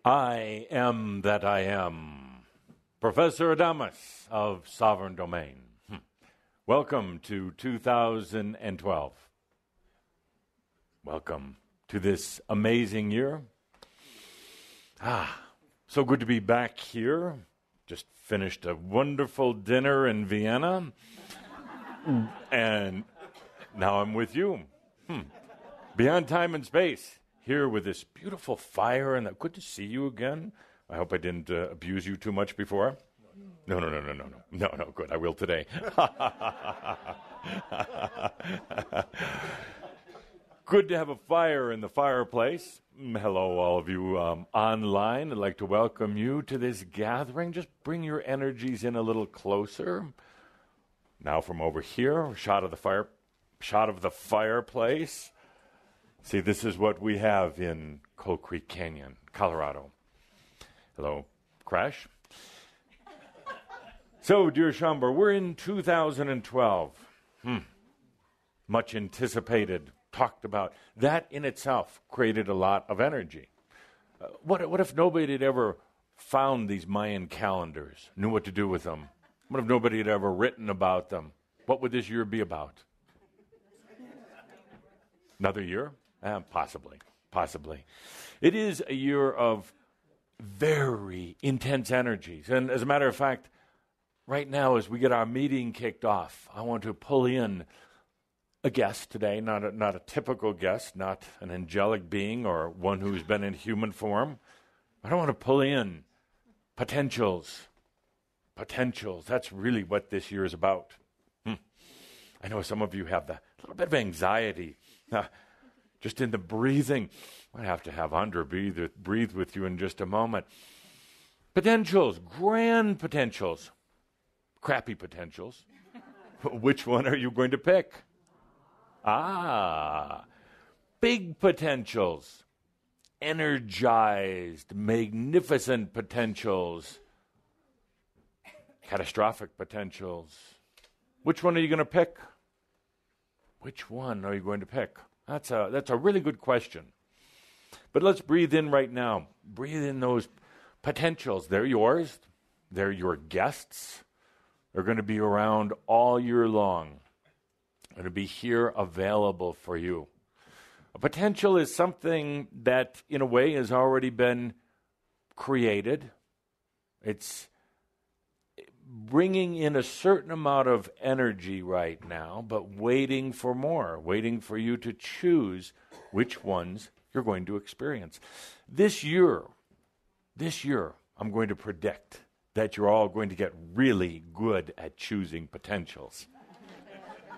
I am that I am. Professor Adamus of Sovereign Domain. Welcome to 2012. Welcome to this amazing year. So good to be back here. Just finished a wonderful dinner in Vienna. And now I'm with you. Beyond time and space. Here with this beautiful fire, and good to see you again. I hope I didn't abuse you too much before. No, good. I will today. Good to have a fire in the fireplace. Hello, all of you online. I'd like to welcome you to this gathering. Just bring your energies in a little closer. Now from over here, a shot of the fireplace. See, this is what we have in Coal Creek Canyon, Colorado. Hello, Crash. So, dear Chamber, we're in 2012. Much anticipated, talked about. That in itself created a lot of energy. What if nobody had ever found these Mayan calendars, knew what to do with them? What if nobody had ever written about them? What would this year be about? Another year? Possibly. It is a year of very intense energies. And as a matter of fact, right now as we get our meeting kicked off, I want to pull in a guest today, not a typical guest, not an angelic being or one who's been in human form. But I want to pull in potentials. Potentials. That's really what this year is about. I know some of you have a little bit of anxiety. Just in the breathing. I have to have Andre breathe with you in just a moment. Potentials, grand potentials, crappy potentials. Which one are you going to pick? Big potentials, energized, magnificent potentials, catastrophic potentials. Which one are you going to pick? Which one are you going to pick? That's a really good question. But let's breathe in right now. Breathe in those potentials. They're yours. They're your guests. They're going to be around all year long. They're going to be here available for you. A potential is something that, in a way, has already been created. It's bringing in a certain amount of energy right now, but waiting for more, waiting for you to choose which ones you're going to experience. This year, I'm going to predict that you're all going to get really good at choosing potentials.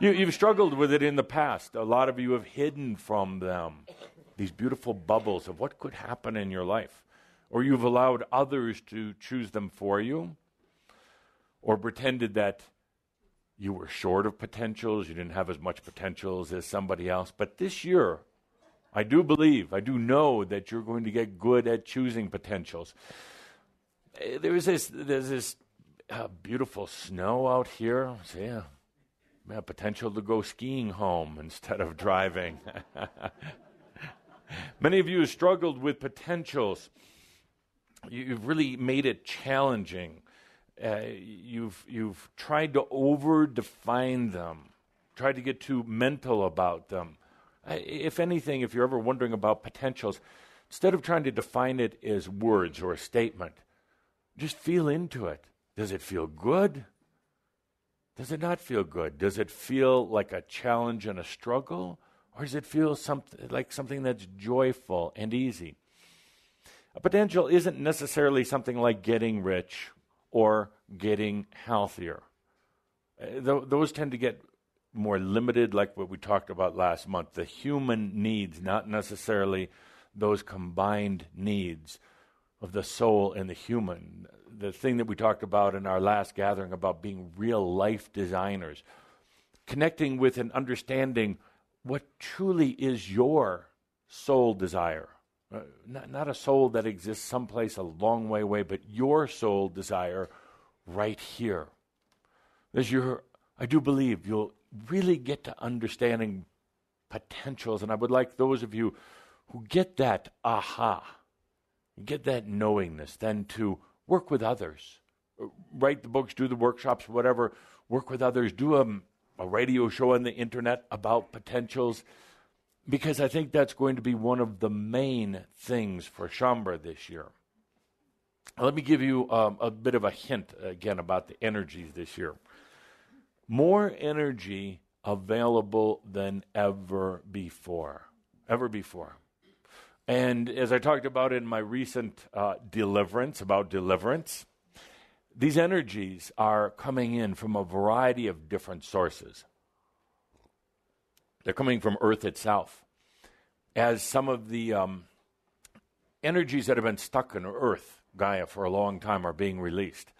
You've struggled with it in the past. A lot of you have hidden from them these beautiful bubbles of what could happen in your life, or you've allowed others to choose them for you, or pretended that you were short of potentials, you didn't have as much potentials as somebody else. But this year, I do know that you're going to get good at choosing potentials. There's this beautiful snow out here. So have potential to go skiing home instead of driving. Many of you have struggled with potentials. You've really made it challenging. You've tried to over-define them, tried to get too mental about them. If anything, if you're ever wondering about potentials, instead of trying to define it as words or a statement, just feel into it. Does it feel good? Does it not feel good? Does it feel like a challenge and a struggle? Or does it feel like something that's joyful and easy? A potential isn't necessarily something like getting rich or getting healthier. Those tend to get more limited, like what we talked about last month. The human needs, not necessarily those combined needs of the soul and the human. The thing that we talked about in our last gathering about being real life designers, connecting with and understanding what truly is your soul desire. Not a soul that exists someplace a long way away, but your soul desire right here. I do believe you'll really get to understanding potentials, and I would like those of you who get that aha, get that knowingness, then to work with others. Write the books, do the workshops, whatever. Work with others. Do a radio show on the internet about potentials. Because I think that's going to be one of the main things for Shambra this year. Let me give you a bit of a hint again about the energies this year. More energy available than ever before. Ever before. And as I talked about in my recent deliverance, these energies are coming in from a variety of different sources. They're coming from Earth itself. As some of the energies that have been stuck in Earth, Gaia, for a long time are being released.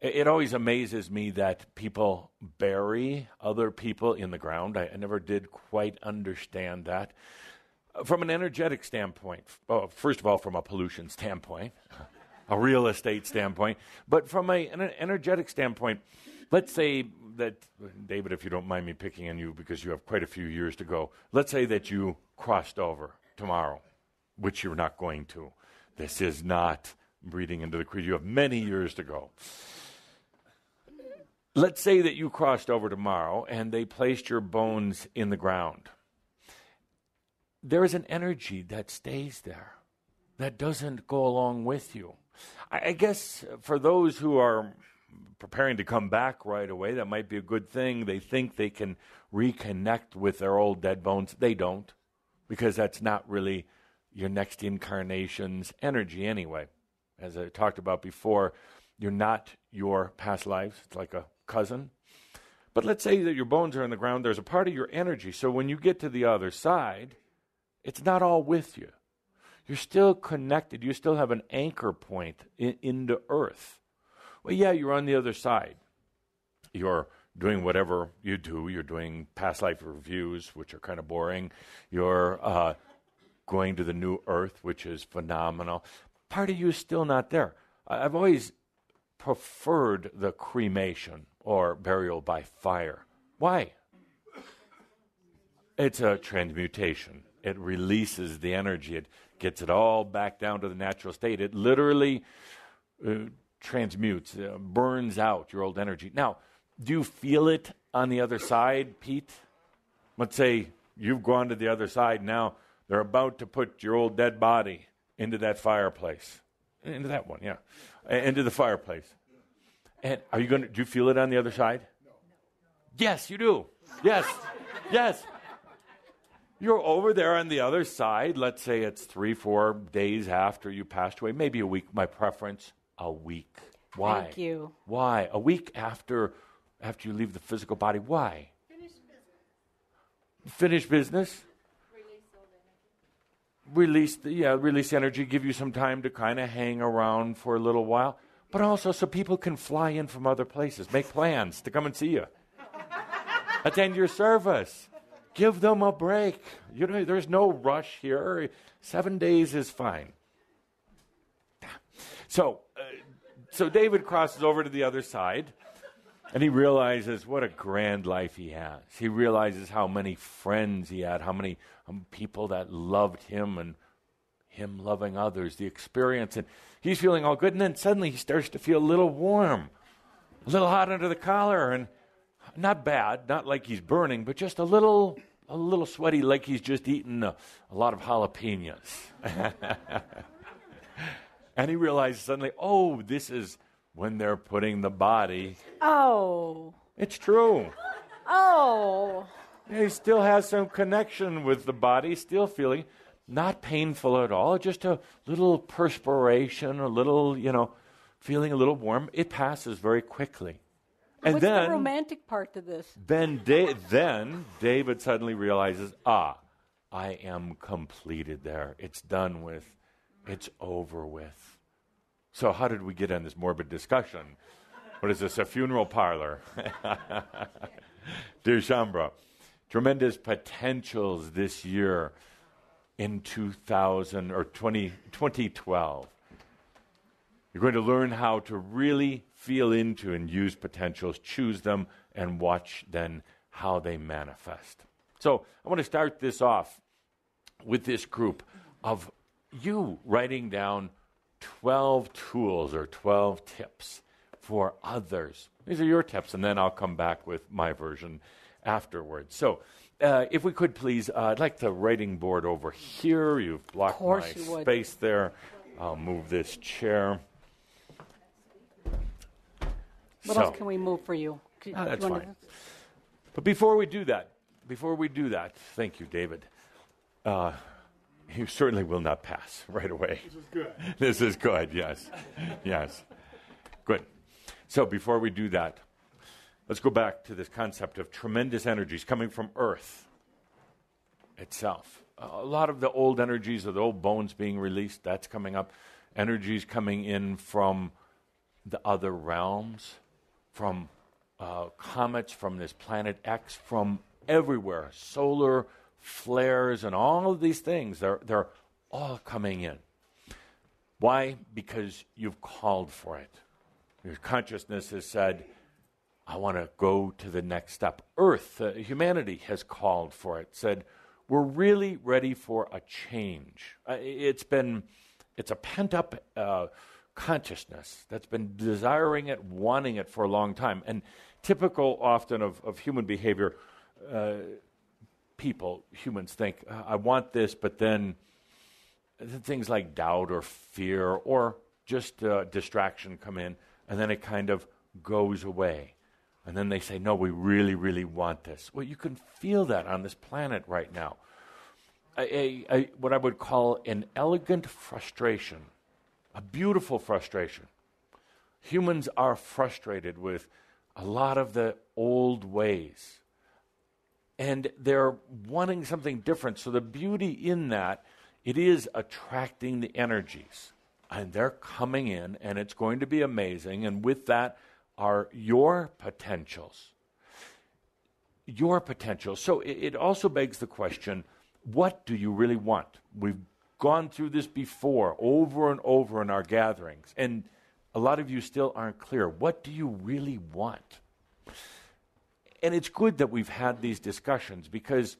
It always amazes me that people bury other people in the ground. I never did quite understand that. From an energetic standpoint, first of all, from a pollution standpoint, a real estate standpoint, but from an energetic standpoint, let's say that, David, if you don't mind me picking on you because you have quite a few years to go, let's say that you crossed over tomorrow, which you're not going to. This is not breathing into the creed. You have many years to go. Let's say that you crossed over tomorrow and they placed your bones in the ground. There is an energy that stays there, that doesn't go along with you. I guess for those who are preparing to come back right away, that might be a good thing. They think they can reconnect with their old dead bones. They don't, because that's not really your next incarnation's energy anyway. As I talked about before, you're not your past lives. It's like a cousin. But let's say that your bones are in the ground. There's a part of your energy. So when you get to the other side, it's not all with you. You're still connected. You still have an anchor point into Earth. Well, yeah, you're on the other side. You're doing whatever you do. You're doing past life reviews, which are kind of boring. You're going to the new Earth, which is phenomenal. Part of you is still not there. I've always preferred the cremation or burial by fire. Why? It's a transmutation. It releases the energy. It gets it all back down to the natural state. It literally transmutes, burns out your old energy. Now, do you feel it on the other side, Pete? Let's say you've gone to the other side. Now they're about to put your old dead body into that fireplace. Into that one, yeah. Into the fireplace. And do you feel it on the other side? No. Yes, you do. Yes. Yes. You're over there on the other side. Let's say it's 3-4 days after you passed away. Maybe a week. My preference, a week. Why? Thank you. Why? A week after you leave the physical body. Why? Finish business. Finish business? Release all the energy. Release energy, give you some time to kind of hang around for a little while, but also so people can fly in from other places, make plans to come and see you, attend your service, give them a break. You know, there's no rush here. 7 days is fine. So David crosses over to the other side, and he realizes what a grand life he has. He realizes how many friends he had, how many people that loved him and him loving others, the experience. And he's feeling all good. And then suddenly he starts to feel a little warm, a little hot under the collar. And not bad, not like he's burning, but just a little sweaty, like he's just eaten a lot of jalapenos. And he realizes suddenly, oh, this is when they're putting the body. Oh. It's true. Oh. He still has some connection with the body, still feeling not painful at all, just a little perspiration, a little, feeling a little warm. It passes very quickly. And what's the romantic part to this? Then David suddenly realizes, I am completed there. It's done with. It's over with. So how did we get on this morbid discussion? What is this, a funeral parlor? Dear Shambra, tremendous potentials this year in 2012. You're going to learn how to really feel into and use potentials, choose them, and watch then how they manifest. So I want to start this off with this group of you writing down 12 tools or 12 tips for others. These are your tips, and then I'll come back with my version afterwards. So if we could please, I'd like the writing board over here. You've blocked my space there. I'll move this chair. What else can we move for you? That's fine. But before we do that, thank you, David. You certainly will not pass right away. This is good. This is good, yes. Yes. Good. So before we do that, let's go back to this concept of tremendous energies coming from Earth itself. A lot of the old energies of the old bones being released, that's coming up. Energies coming in from the other realms, from comets, from this planet X, from everywhere. Solar flares and all of these things, they're all coming in. Why? Because you've called for it. Your consciousness has said, I want to go to the next step. Earth, humanity has called for it, said, we're really ready for a change. It's a pent-up consciousness that's been desiring it, wanting it for a long time. And typical often of human behavior, humans think, I want this, but then things like doubt or fear or just distraction come in, and then it kind of goes away. And then they say, no, we really, really want this. Well, you can feel that on this planet right now. What I would call an elegant frustration, a beautiful frustration. Humans are frustrated with a lot of the old ways. And they're wanting something different. So the beauty in that, it is attracting the energies. And they're coming in, and it's going to be amazing. And with that are your potentials. Your potential. So it also begs the question, what do you really want? We've gone through this before, over and over in our gatherings. And a lot of you still aren't clear. What do you really want? And it's good that we've had these discussions because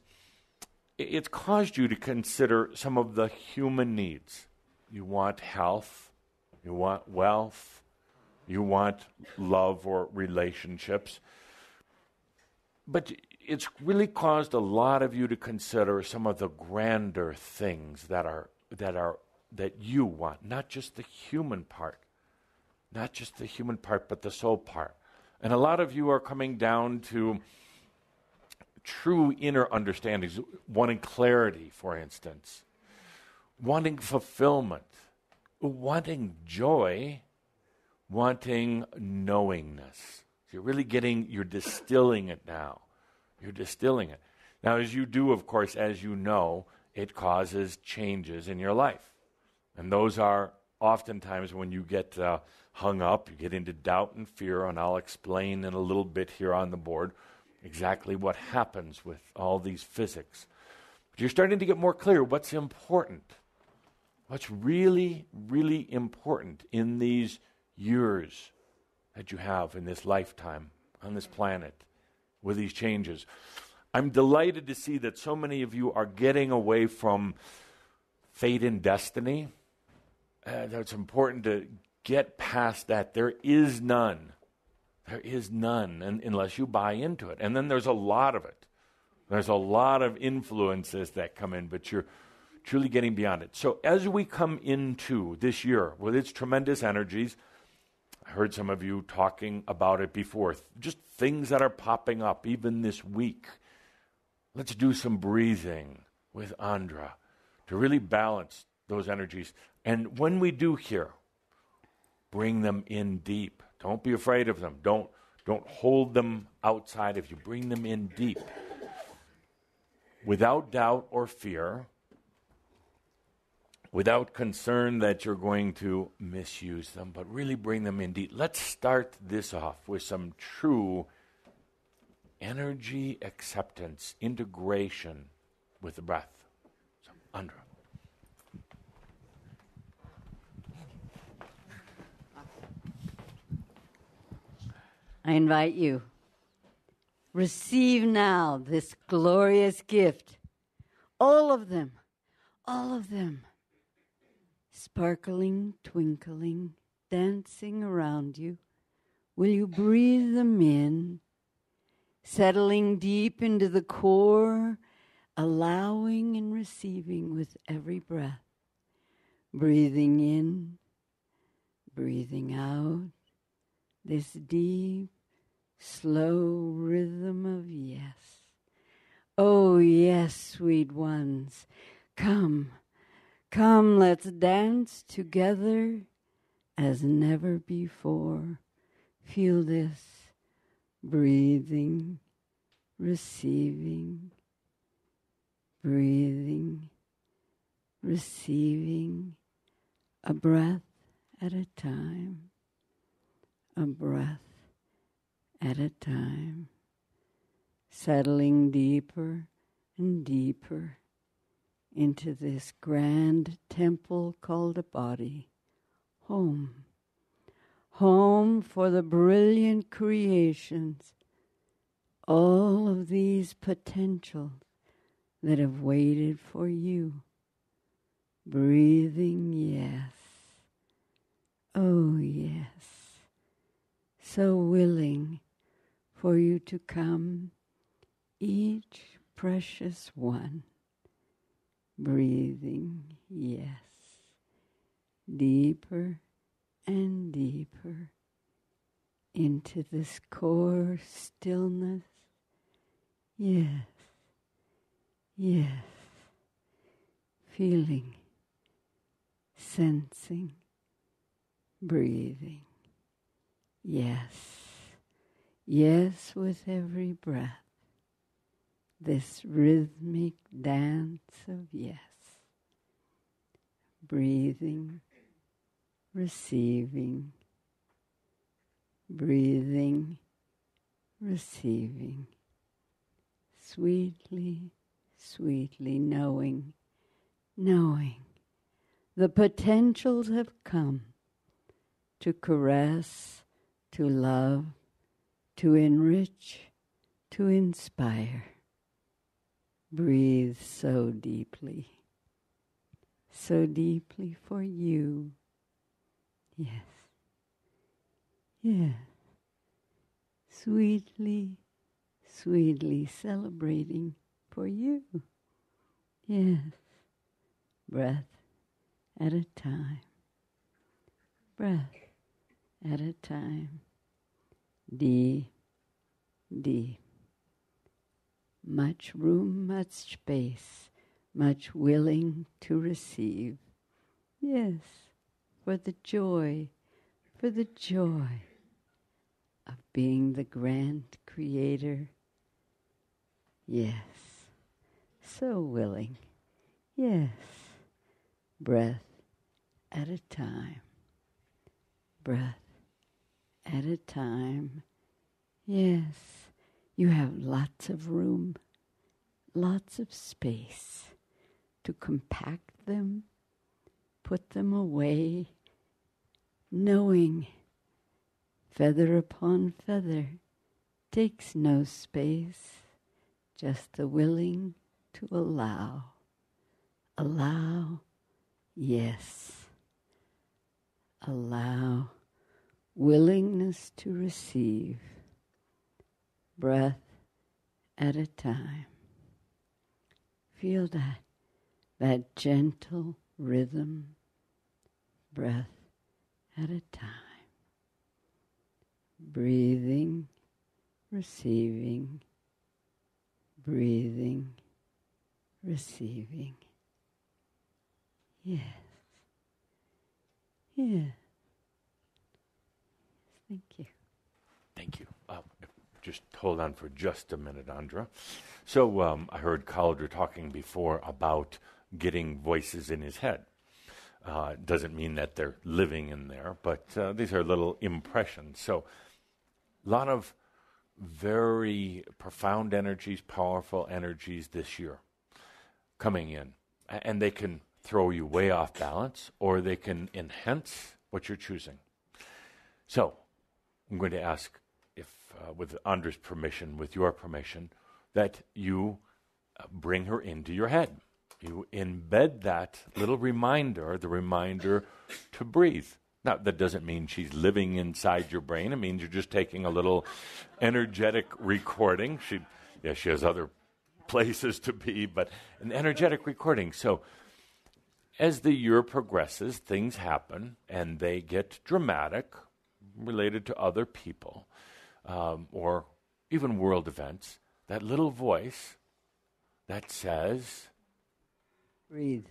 it's caused you to consider some of the human needs. You want health, you want wealth, you want love or relationships. But it's really caused a lot of you to consider some of the grander things that you want, not just the human part, but the soul part. And a lot of you are coming down to true inner understandings, wanting clarity, for instance, wanting fulfillment, wanting joy, wanting knowingness. So you're distilling it now. You're distilling it. Now, as you do, of course, as you know, it causes changes in your life. And those are oftentimes when you get hung up, you get into doubt and fear, and I'll explain in a little bit here on the board exactly what happens with all these physics. But you're starting to get more clear what's important. What's really, really important in these years that you have in this lifetime on this planet with these changes. I'm delighted to see that so many of you are getting away from fate and destiny. It's important to get past that. There is none. There is none unless you buy into it. And then there's a lot of it. There's a lot of influences that come in, but you're truly getting beyond it. So as we come into this year with its tremendous energies, I heard some of you talking about it before, just things that are popping up even this week. Let's do some breathing with Andra to really balance those energies. And when we do here, bring them in deep. Don't be afraid of them. Don't hold them outside of you. Bring them in deep. Without doubt or fear, without concern that you're going to misuse them, but really bring them in deep. Let's start this off with some true energy acceptance, integration with the breath. So, Andra. I invite you. Receive now this glorious gift. All of them. sparkling, twinkling, dancing around you. Will you breathe them in, settling deep into the core, allowing and receiving with every breath, breathing in, breathing out, this deep, slow rhythm of yes. Oh, yes, sweet ones, come, come, let's dance together as never before. Feel this, breathing, receiving, breathing, receiving, a breath at a time, a breath at a time, settling deeper and deeper into this grand temple called a body, home. Home for the brilliant creations, all of these potentials that have waited for you. Breathing, yes. Oh, yes. So willing for you to come, each precious one. Breathing, yes. Deeper and deeper into this core stillness. Yes, yes. Feeling, sensing, breathing. Yes, yes, with every breath. This rhythmic dance of yes. Breathing, receiving, breathing, receiving, sweetly, sweetly knowing, knowing the potentials have come to caress, to love, to enrich, to inspire. Breathe so deeply for you. Yes, yes, sweetly, sweetly celebrating for you. Yes, breath at a time, breath at a time, deep, deep. Much room, much space, much willing to receive. Yes, for the joy of being the grand creator. Yes, so willing. Yes, breath at a time, breath at a time. Yes, you have lots of room, lots of space to compact them, put them away, knowing feather upon feather takes no space, just the willing to allow. Allow, yes. Allow, willingness to receive, breath at a time. Feel that gentle rhythm, breath at a time. Breathing, receiving, breathing, receiving. Yes. Yes. Thank you. Thank you. Just hold on for just a minute, Andra. So I heard Calder talking before about getting voices in his head. Doesn't mean that they're living in there, but these are little impressions. So a lot of very profound energies, powerful energies this year coming in. And they can throw you way off balance, or they can enhance what you're choosing. So I'm going to ask if, with Andra's permission, with your permission, that you bring her into your head. you embed that little reminder, the reminder to breathe. Now, that doesn't mean she's living inside your brain. It means you're just taking a little energetic recording. She has other places to be, but an energetic recording. So as the year progresses, things happen, and they get dramatic, related to other people, or even world events. That little voice that says, breathe.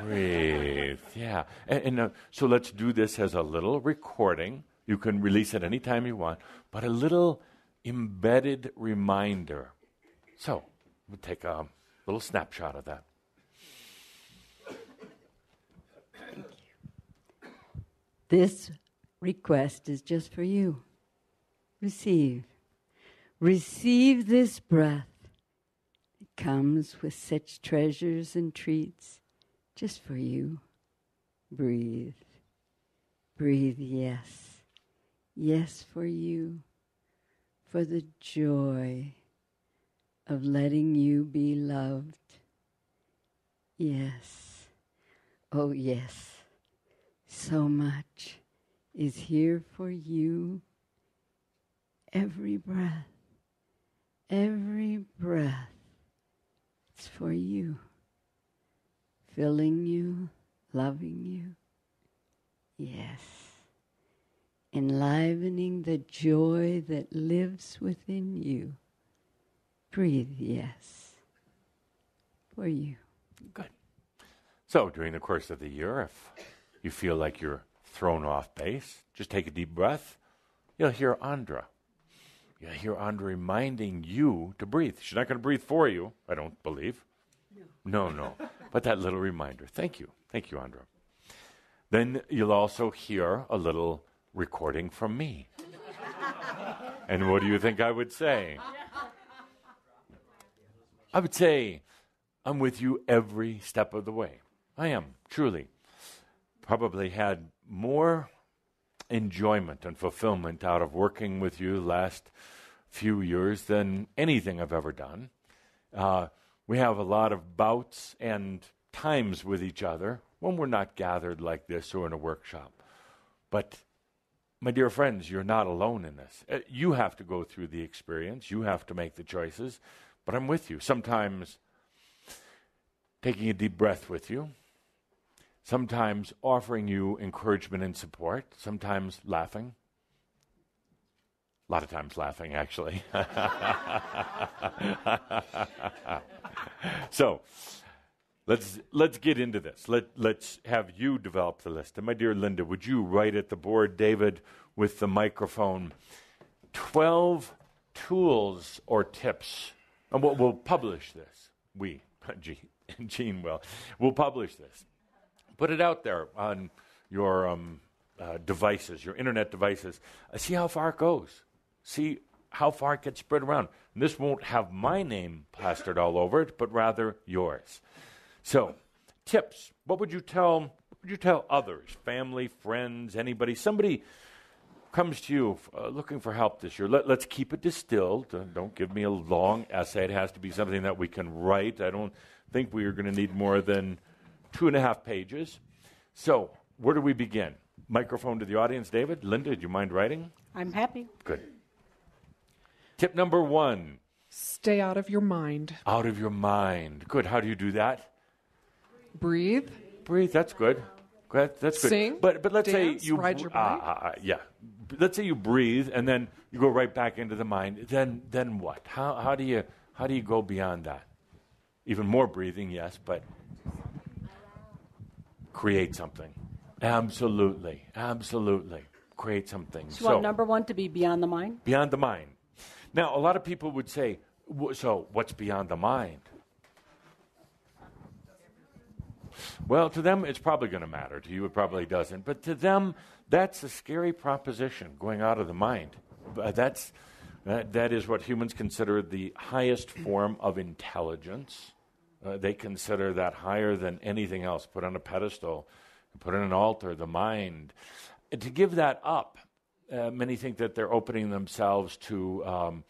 Breathe, yeah. And so let's do this as a little recording. You can release it anytime you want, but a little embedded reminder. So we'll take a little snapshot of that. This request is just for you. Receive. Receive this breath. It comes with such treasures and treats just for you. Breathe. Breathe, yes. Yes for you. For the joy of letting you be loved. Yes. Oh, yes. So much is here for you. Every breath, it's for you. Filling you, loving you. Yes. Enlivening the joy that lives within you. Breathe, yes. For you. Good. So during the course of the year, if you feel like you're thrown off base, just take a deep breath. You'll hear Andra. You'll hear Andra reminding you to breathe. She's not going to breathe for you, I don't believe. No. But that little reminder. Thank you. Thank you, Andra. Then you'll also hear a little recording from me. And what do you think I would say? I would say, I'm with you every step of the way. I am, truly. Probably had more enjoyment and fulfillment out of working with you the last few years than anything I've ever done. We have a lot of bouts and times with each other when we're not gathered like this or in a workshop. But, my dear friends, you're not alone in this. You have to go through the experience. You have to make the choices. But I'm with you. Sometimes taking a deep breath with you. Sometimes offering you encouragement and support. Sometimes laughing. A lot of times laughing, actually. So, let's get into this. Let's have you develop the list. And my dear Linda, would you write at the board, David, with the microphone, 12 tools or tips. And we'll publish this. Gene will. We'll publish this. Put it out there on your devices, your internet devices. See how far it goes. See how far it gets spread around. And this won't have my name plastered all over it, but rather yours. So, tips. What would you tell others? Family, friends, anybody? Somebody comes to you looking for help this year. Let's keep it distilled. Don't give me a long essay. It has to be something that we can write. I don't think we are going to need more than 2.5 pages. So, where do we begin? Microphone to the audience, David. Linda, do you mind writing? I'm happy. Good. Tip number 1. Stay out of your mind. Out of your mind. Good. How do you do that? Breathe. Breathe. That's good. That's good. Sing. But let's dance, say you ride your bike. Yeah. Let's say you breathe and then you go right back into the mind. Then what? How do you go beyond that? Even more breathing, yes, but create something. Absolutely. Create something. So you want number 1 to be beyond the mind? Beyond the mind. Now, a lot of people would say, so what's beyond the mind? Well, to them, it's probably going to matter. To you, it probably doesn't. But to them, that's a scary proposition, going out of the mind. That is what humans consider the highest form of intelligence. They consider that higher than anything else, put on a pedestal, put on an altar, the mind. And to give that up, many think that they're opening themselves to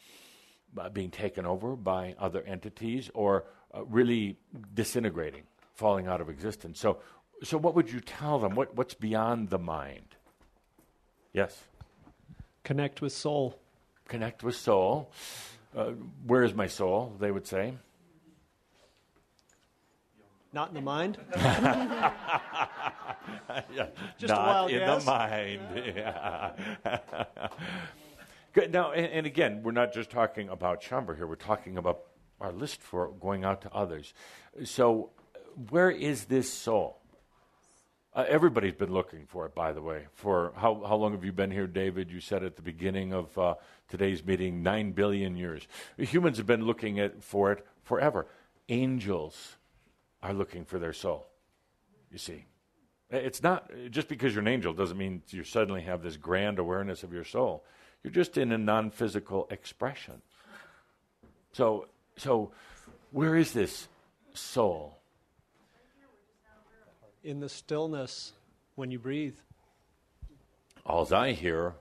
being taken over by other entities or really disintegrating. falling out of existence. So what would you tell them? What's beyond the mind? Yes? Connect with soul. Connect with soul. Where is my soul, they would say. Not in the mind? Yeah, Just a not wild in guess. the mind. Yeah. Good. Now, and again, we're not just talking about Chamber here. We're talking about our list for going out to others. So where is this soul? Everybody's been looking for it, by the way. For how long have you been here, David? You said at the beginning of today's meeting, 9 billion years. Humans have been looking for it forever. Angels are looking for their soul, you see. It's not, just because you're an angel doesn't mean you suddenly have this grand awareness of your soul. You're just in a non-physical expression. So where is this soul? In the stillness when you breathe. All I hear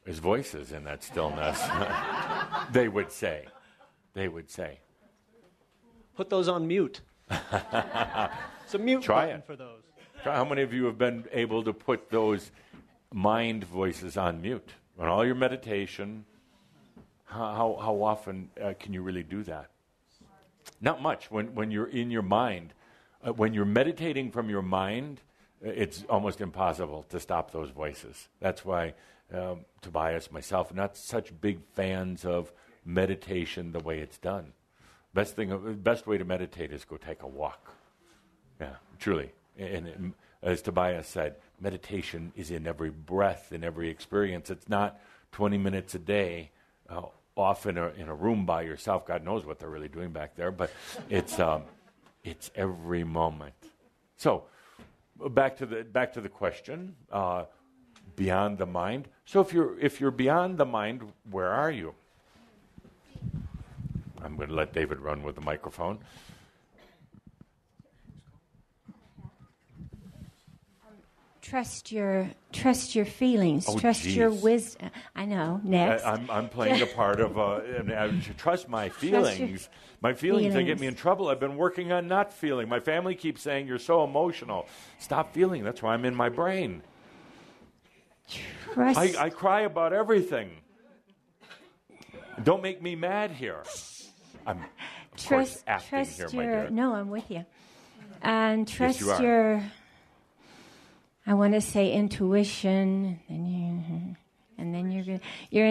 is voices in that stillness. They would say. Put those on mute. It's a mute Try button it. for those. How many of you have been able to put those mind voices on mute? On all your meditation, how often can you really do that? Not much. When you're in your mind, when you're meditating from your mind, it's almost impossible to stop those voices. That's why Tobias, myself, are not such big fans of meditation the way it's done. Best way to meditate is go take a walk. Yeah, truly. And as Tobias said, meditation is in every breath, in every experience. It's not 20 minutes a day, off in a room by yourself. God knows what they're really doing back there, but it's every moment. So, back to the question, beyond the mind. So if you're beyond the mind, where are you? I'm going to let David run with the microphone. Trust your feelings. Oh, trust your wisdom. I know. Next. I'm playing the part of I should trust my feelings. My feelings, they get me in trouble. I've been working on not feeling. My family keeps saying, you're so emotional. Stop feeling. That's why I'm in my brain. Trust. I cry about everything. Don't make me mad here. I'm, of course, acting here, my dear. No, I'm with you. And trust Yes, you are. your, I want to say intuition, and then your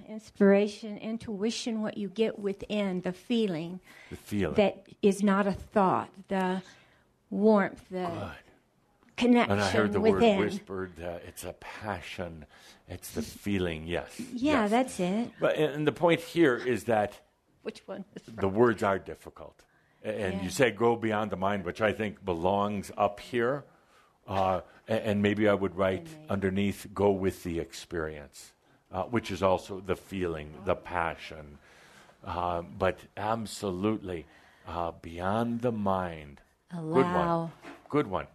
inspiration, intuition, what you get within, the feeling. The feeling. That is not a thought, the warmth, the connection And I heard the within. word whispered. It's a passion. It's the feeling. Yes. Yeah, yes. that's it. But and the point here is that Which one? the words are difficult, and you say go beyond the mind, which I think belongs up here. And maybe I would write underneath, go with the experience, which is also the feeling, the passion. But absolutely, beyond the mind. Allow. Good one.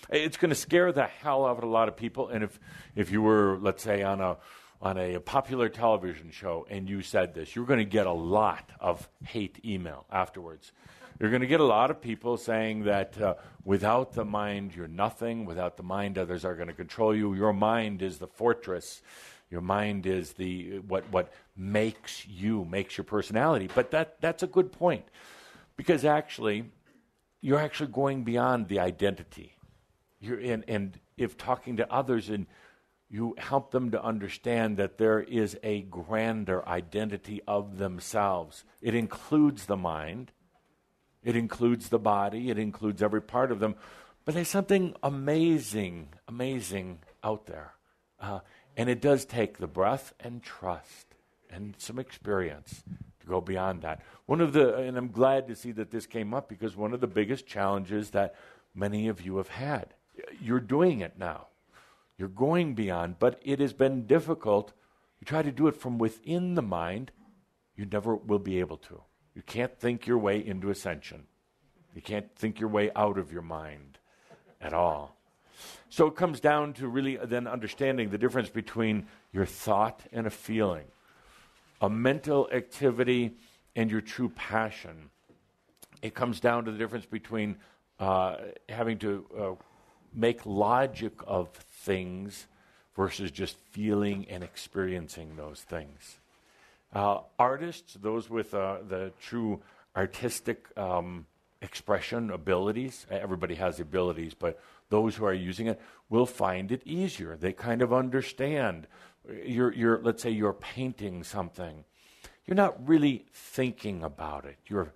It's going to scare the hell out of a lot of people. And if you were, let's say, on a popular television show and you said this, you're going to get a lot of hate email afterwards. You're going to get a lot of people saying that without the mind, you're nothing. Without the mind, others are going to control you. Your mind is the fortress. Your mind is what makes you, makes your personality. But that's a good point, because actually, you're actually going beyond the identity. And if talking to others and you help them to understand that there is a grander identity of themselves. It includes the mind. It includes the body. It includes every part of them. But there's something amazing out there. And it does take the breath and trust and some experience to go beyond that. And I'm glad to see that this came up, because one of the biggest challenges that many of you have had, you're doing it now. You're going beyond, but it has been difficult. You try to do it from within the mind, you never will be able to. You can't think your way into ascension. You can't think your way out of your mind at all. So it comes down to really then understanding the difference between your thought and a feeling, a mental activity and your true passion. It comes down to the difference between having to make logic of things versus just feeling and experiencing those things. Artists, those with the true artistic expression abilities, everybody has abilities, but those who are using it will find it easier. They kind of understand. Let's say you're painting something. You're not really thinking about it. You're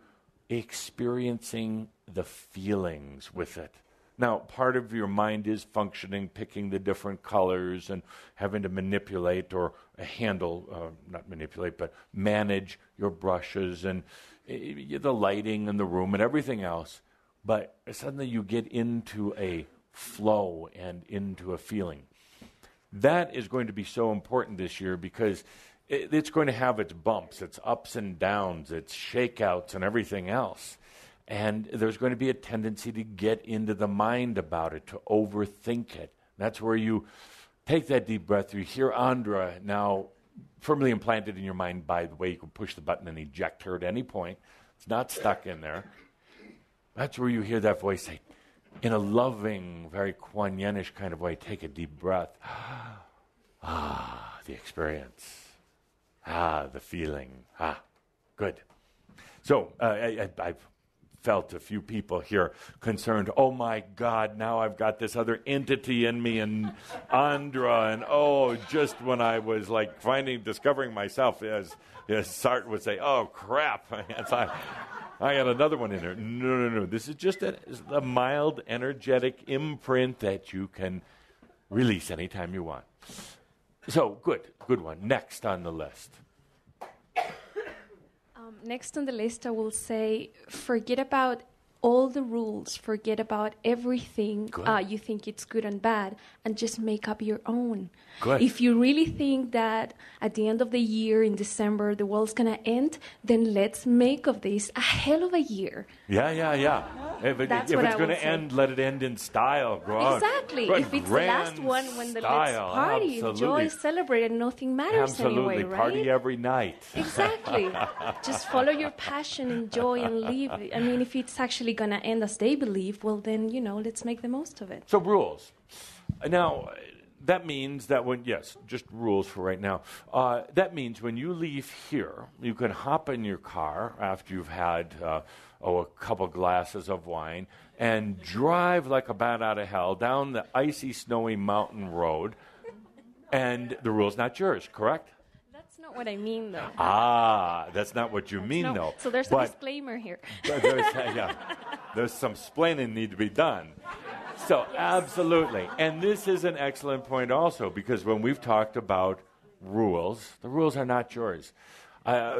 experiencing the feelings with it. Now, part of your mind is functioning, picking the different colors and having to manipulate or not manipulate, but manage your brushes and the lighting in the room and everything else. But suddenly you get into a flow and into a feeling. That is going to be so important this year because it's going to have its bumps, its ups and downs, its shakeouts and everything else. And there's going to be a tendency to get into the mind about it, to overthink it. That's where you take that deep breath. You hear Andra now firmly implanted in your mind. By the way, you can push the button and eject her at any point. It's not stuck in there. That's where you hear that voice say, in a loving, very Kuan Yin-ish kind of way, take a deep breath. The experience. The feeling. Good. So I've felt a few people here concerned, oh my God, now I've got this other entity in me and Andra, and just when I was like discovering myself, as Sartre would say, oh crap, I got another one in there. No. This is just a mild, energetic imprint that you can release anytime you want. So, good one. Next on the list. Next on the list, I will say, forget about all the rules, forget about everything you think it's good and bad, and just make up your own. Good. If you really think that at the end of the year, in December, the world's going to end, then let's make of this a hell of a year. Yeah. If it's going to end, let it end in style. Exactly. If it's the last one, when let's party, enjoy, celebrate, and nothing matters anyway, right? Party every night. Exactly. Just follow your passion, enjoy, and live. I mean, if it's actually going to end as they believe, well, then, let's make the most of it. So rules. Now, that means that just rules for right now. That means when you leave here, you can hop in your car after you've had a couple glasses of wine and drive like a bat out of hell down the icy, snowy mountain road, and the rule's not yours, correct? That's not what I mean, though. That's not what you mean, though. So there's a disclaimer here. There's some splaining need to be done. So, absolutely. And this is an excellent point also, because when we've talked about rules, the rules are not yours.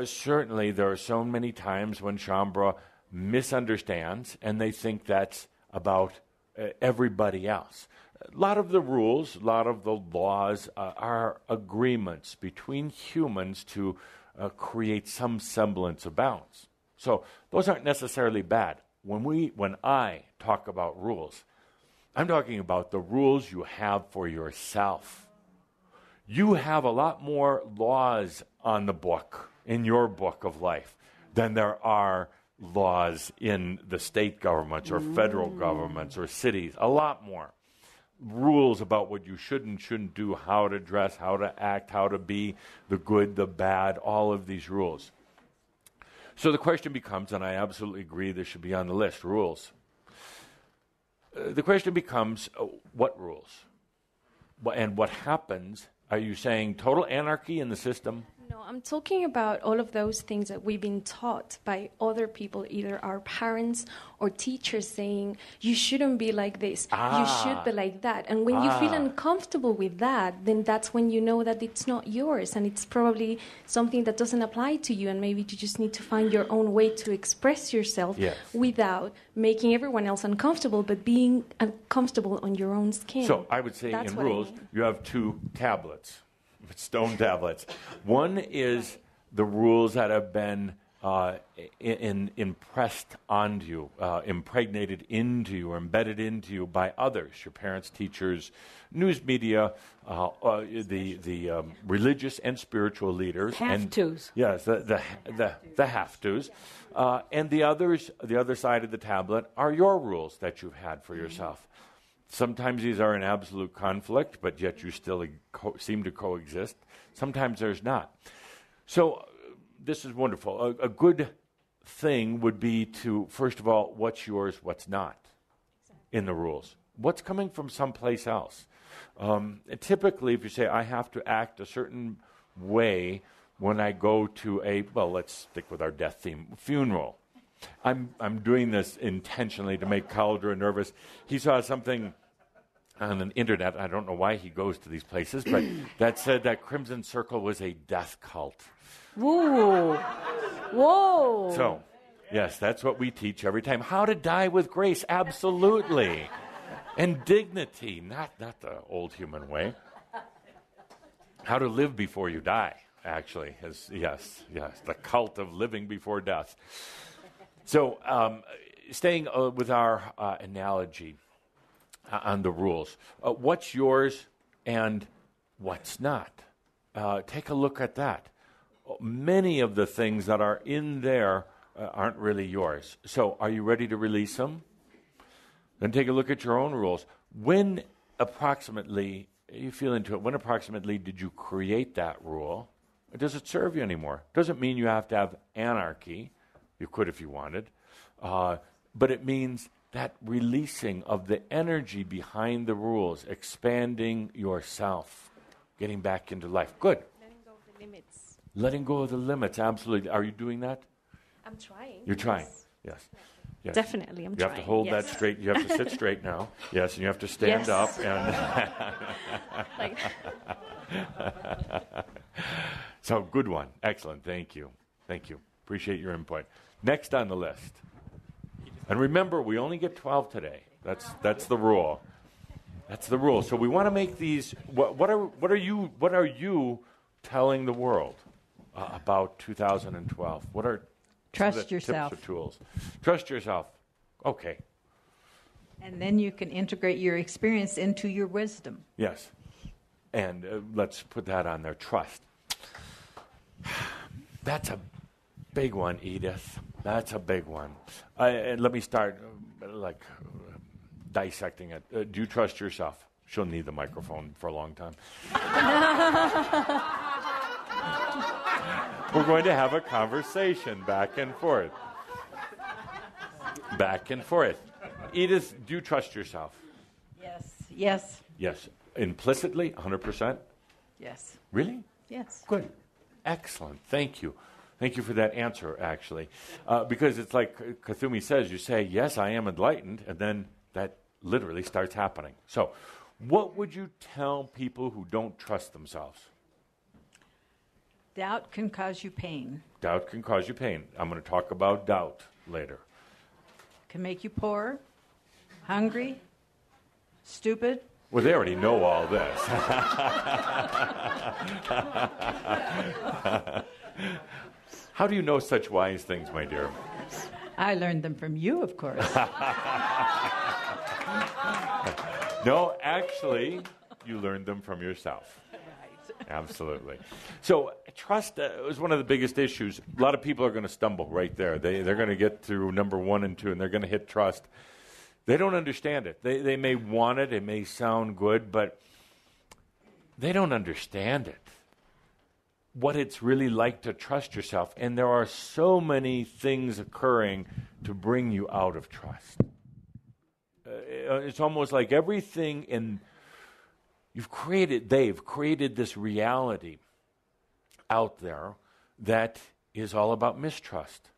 Certainly, there are so many times when Shambra misunderstands, and they think that's about everybody else. A lot of the rules, a lot of the laws are agreements between humans to create some semblance of balance. So those aren't necessarily bad. When I talk about rules, I'm talking about the rules you have for yourself. You have a lot more laws on the book, in your book of life, than there are laws in the state governments or federal governments or cities. A lot more. Rules about what you should and shouldn't do, how to dress, how to act, how to be, the good, the bad, all of these rules. So the question becomes, and I absolutely agree this should be on the list, rules. The question becomes, what rules? And what happens? Are you saying total anarchy in the system? No, I'm talking about all of those things that we've been taught by other people, either our parents or teachers, saying, you shouldn't be like this, you should be like that. And when you feel uncomfortable with that, then that's when you know that it's not yours, and it's probably something that doesn't apply to you, and maybe you just need to find your own way to express yourself without making everyone else uncomfortable, but being uncomfortable on your own skin. So I would say in rules, you have two tablets. Stone tablets. One is the rules that have been impressed onto you, impregnated into you, or embedded into you by others, your parents, teachers, news media, the religious and spiritual leaders. Have-tos. Yes, the have-tos. And the other side of the tablet are your rules that you've had for yourself. Sometimes these are in absolute conflict, but yet you still seem to coexist. Sometimes there's not. So this is wonderful. A good thing would be to, first of all, what's yours, what's not in the rules. What's coming from someplace else? Typically, if you say, I have to act a certain way when I go to let's stick with our death theme, funeral. I'm doing this intentionally to make Caldera nervous. He saw something on the internet. I don't know why he goes to these places, but that said that Crimson Circle was a death cult. Whoa. Whoa. So, yes, that's what we teach every time. How to die with grace, absolutely. And dignity, not the old human way. How to live before you die, actually. Yes, the cult of living before death. So, staying with our analogy on the rules, what's yours and what's not? Take a look at that. Many of the things that are in there aren't really yours. So, are you ready to release them? Then take a look at your own rules. When approximately, you feel into it, when approximately did you create that rule? Does it serve you anymore? Doesn't mean you have to have anarchy. You could if you wanted. But it means that releasing of the energy behind the rules, expanding yourself, getting back into life. Good. Letting go of the limits. Letting go of the limits, absolutely. Are you doing that? I'm trying. You're trying, yes. Yes. Definitely, I'm you trying. You have to hold that straight. You have to sit straight now. Yes, and you have to stand up. And So, good one. Excellent. Thank you. Appreciate your input. Next on the list. And remember, we only get 12 today. That's the rule. That's the rule. So we want to make these. What are you telling the world about 2012? What are Trust yourself. Tips or tools? Trust yourself. Okay. And then you can integrate your experience into your wisdom. Yes. And let's put that on there. Trust. That's a big one, Edith. That's a big one. And let me start dissecting it. Do you trust yourself? She'll need the microphone for a long time. We're going to have a conversation back and forth. Back and forth. Edith, do you trust yourself? Yes. Yes. Implicitly, 100%? Yes. Really? Yes. Good. Excellent. Thank you. Thank you for that answer, actually. Because it's like Kathumi says, you say, yes, I am enlightened, and then that literally starts happening. So, what would you tell people who don't trust themselves? Doubt can cause you pain. Doubt can cause you pain. I'm going to talk about doubt later. Can make you poor, hungry, stupid. Well, they already know all this. How do you know such wise things, my dear? I learned them from you, of course. No, actually, you learned them from yourself. Absolutely. So trust is one of the biggest issues. A lot of people are going to stumble right there. They're going to get through number 1 and 2, and they're going to hit trust. They don't understand it. They may want it. It may sound good, but they don't understand it. What it's really like to trust yourself. And there are so many things occurring to bring you out of trust. It's almost like everything they've created this reality out there that is all about mistrust.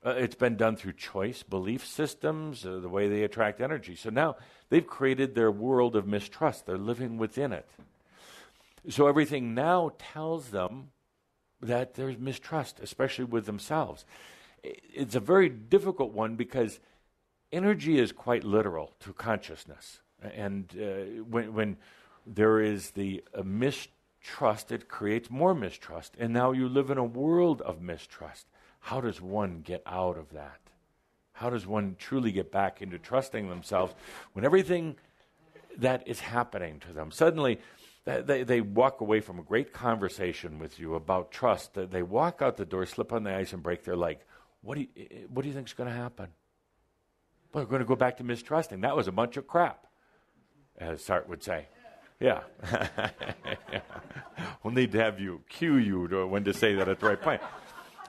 It's been done through choice, belief systems, the way they attract energy. So now they've created their world of mistrust. They're living within it. So everything now tells them that there's mistrust, especially with themselves. It's a very difficult one because energy is quite literal to consciousness. And when there is the mistrust, it creates more mistrust. And now you live in a world of mistrust. how does one get out of that? How does one truly get back into trusting themselves when everything that is happening to them, suddenly they walk away from a great conversation with you about trust, they walk out the door, slip on the ice, and break their leg. What do you think is going to happen? Well, we're going to go back to mistrusting. That was a bunch of crap, as Sartre would say. Yeah. We'll need to have you cue you to when to say that at the right point.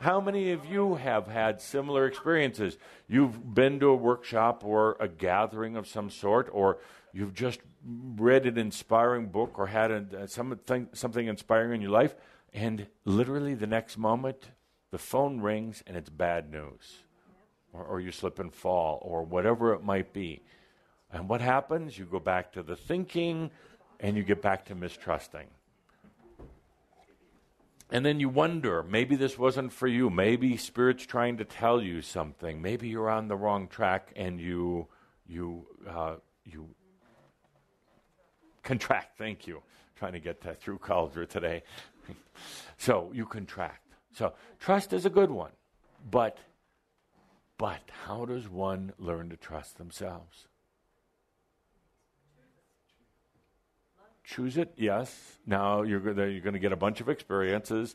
How many of you have had similar experiences? You've been to a workshop or a gathering of some sort, or you've just read an inspiring book or had something inspiring in your life, and literally the next moment, the phone rings and it's bad news. Or you slip and fall, or whatever it might be. And what happens? You go back to the thinking, and you get back to mistrusting. And then you wonder, maybe this wasn't for you. Maybe Spirit's trying to tell you something. Maybe you're on the wrong track, and you contract. Thank you. Trying to get that through culture today. So you contract. So trust is a good one, but how does one learn to trust themselves? Choose it, yes. Now you're going to get a bunch of experiences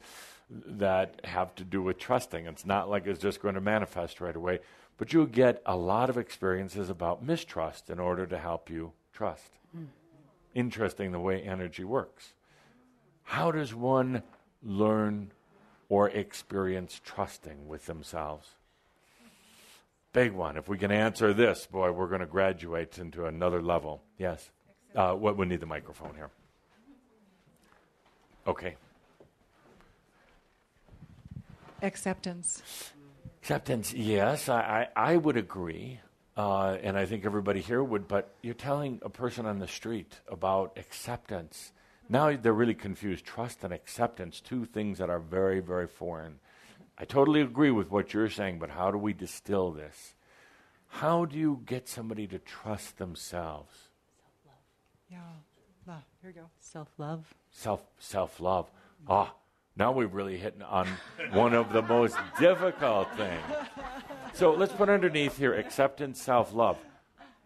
that have to do with trusting. It's not like it's just going to manifest right away, but you'll get a lot of experiences about mistrust in order to help you trust. Interesting the way energy works. How does one learn or experience trusting with themselves? Big one. If we can answer this, boy, we're going to graduate into another level. Yes? We need the microphone here. Okay. Acceptance. Acceptance, yes, I would agree. And I think everybody here would, but you're telling a person on the street about acceptance. Now they're really confused. Trust and acceptance, two things that are very, very foreign. I totally agree with what you're saying, but how do we distill this? How do you get somebody to trust themselves? Yeah, love. Here you go. Self-love. Self-love. Now we've really hit on one of the most difficult things. So let's put underneath here acceptance, self-love.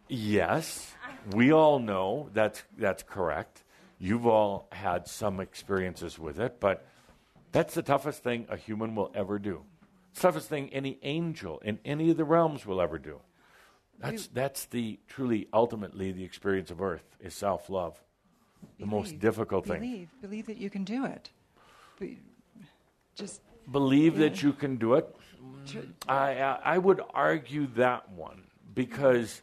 Yes, we all know that's correct. You've all had some experiences with it, but that's the toughest thing a human will ever do. It's the toughest thing any angel in any of the realms will ever do. That's the truly, ultimately, the experience of Earth is self-love. The most difficult thing. Believe that you can do it. Believe that you can do it. I would argue that one because,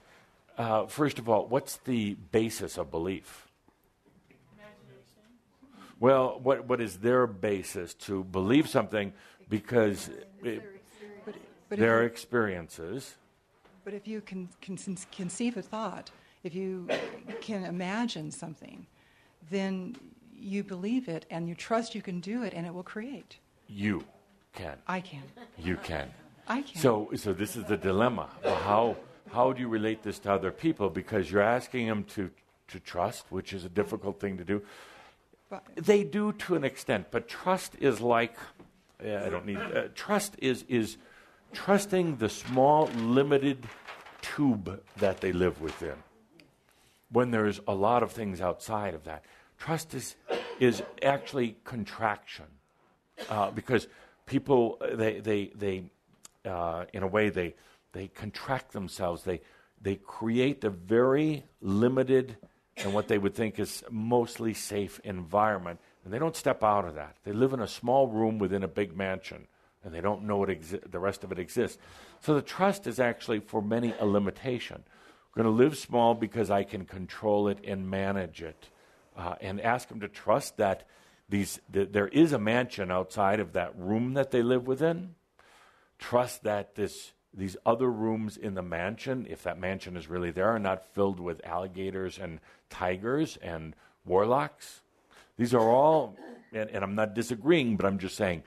first of all, what's the basis of belief? Imagination. Well, what is their basis to believe something? Because their experiences. But if you can conceive a thought, if you can imagine something, then you believe it and you trust you can do it and it will create. You can. I can. You can. I can. So this is the dilemma. Well, how do you relate this to other people? Because you're asking them to trust, which is a difficult thing to do. But they do to an extent, but trust is like, trust is trusting the small, limited tube that they live within. When there's a lot of things outside of that. Trust is actually contraction. Because people, they in a way, they contract themselves. They create a very limited and what they would think is mostly safe environment, and they don't step out of that. They live in a small room within a big mansion, and they don't know the rest of it exists. So the trust is actually, for many, a limitation. I'm going to live small because I can control it and manage it, and ask them to trust that there is a mansion outside of that room that they live within. Trust that these other rooms in the mansion, if that mansion is really there, are not filled with alligators and tigers and warlocks. These are all, and I'm not disagreeing, but I'm just saying,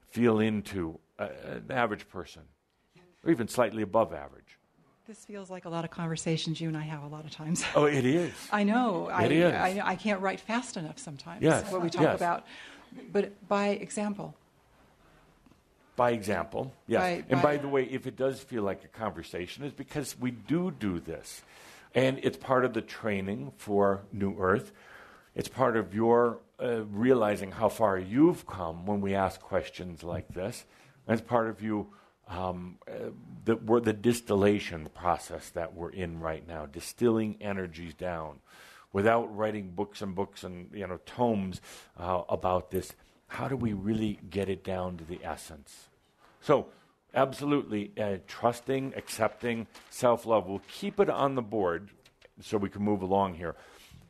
feel into an average person, or even slightly above average. This feels like a lot of conversations you and I have a lot of times. Oh, it is. I know. It is. I can't write fast enough sometimes yes. what we talk about. But by example, By example, yes. By By the way, if it does feel like a conversation, it's because we do this. And it's part of the training for New Earth. It's part of your realizing how far you've come when we ask questions like this. And it's part of you, the distillation process that we're in right now, distilling energies down without writing books and books and tomes about this. How do we really get it down to the essence? So, absolutely, trusting, accepting, self-love. We'll keep it on the board so we can move along here.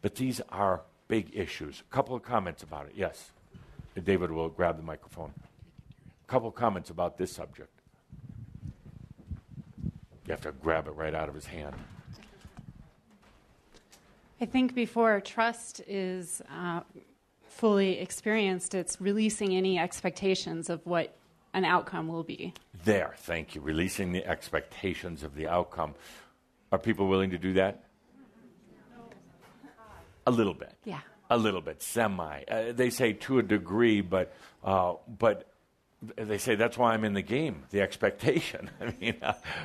But these are big issues. A couple of comments about it. Yes. David will grab the microphone. A couple of comments about this subject. You have to grab it right out of his hand. I think before trust is fully experienced, it's releasing any expectations of what an outcome will be. There, thank you. Releasing the expectations of the outcome. Are people willing to do that? A little bit. Yeah. A little bit, semi. They say to a degree, but they say that's why I'm in the game, the expectation. I mean,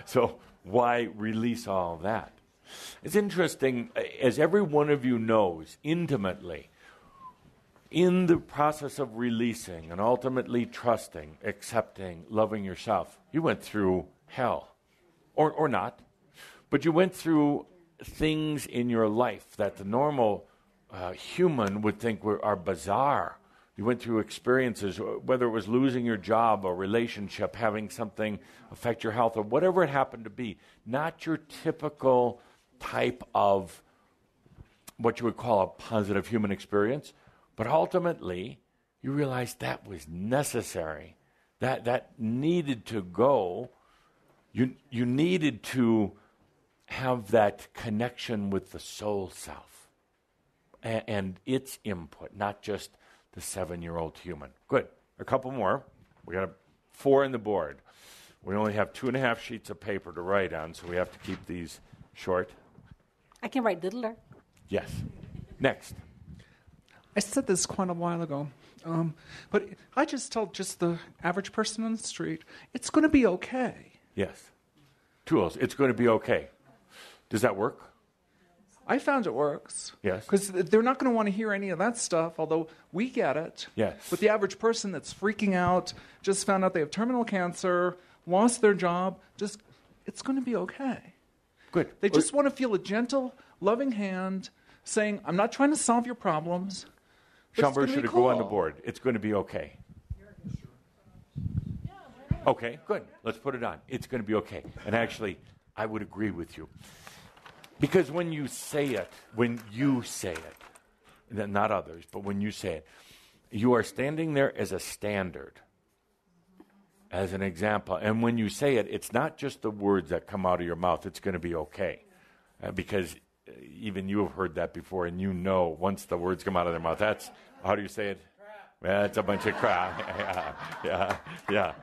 so why release all that? It's interesting, as every one of you knows intimately, in the process of releasing and ultimately trusting, accepting, loving yourself, you went through hell. Or not. But you went through things in your life that the normal human would think are bizarre. You went through experiences, whether it was losing your job or relationship, having something affect your health, or whatever it happened to be. Not your typical type of what you would call a positive human experience. But ultimately, you realized that was necessary. That needed to go. You needed to have that connection with the soul self and its input, not just the 7-year-old human. Good. A couple more. We got 4 in the board. We only have 2.5 sheets of paper to write on, so we have to keep these short. I can write diddler. Yes. Next. I said this quite a while ago, but I just told the average person on the street, it's going to be okay. Yes. Tools. It's going to be okay. Does that work? I found it works. Yes. Because they're not going to want to hear any of that stuff, although we get it. Yes. But the average person that's freaking out, just found out they have terminal cancer, lost their job, it's going to be okay. Good. They just want to feel a gentle, loving hand saying, I'm not trying to solve your problems. Schomburg, should it go on the board? It's going to be okay. Okay, good. Let's put it on. It's going to be okay. And actually, I would agree with you. Because when you say it, not others, but when you say it, you are standing there as a standard, as an example. And when you say it, it's not just the words that come out of your mouth. It's going to be okay. Because even you have heard that before, and you know once the words come out of their mouth, that's, how do you say it? That's a bunch of crap. Yeah.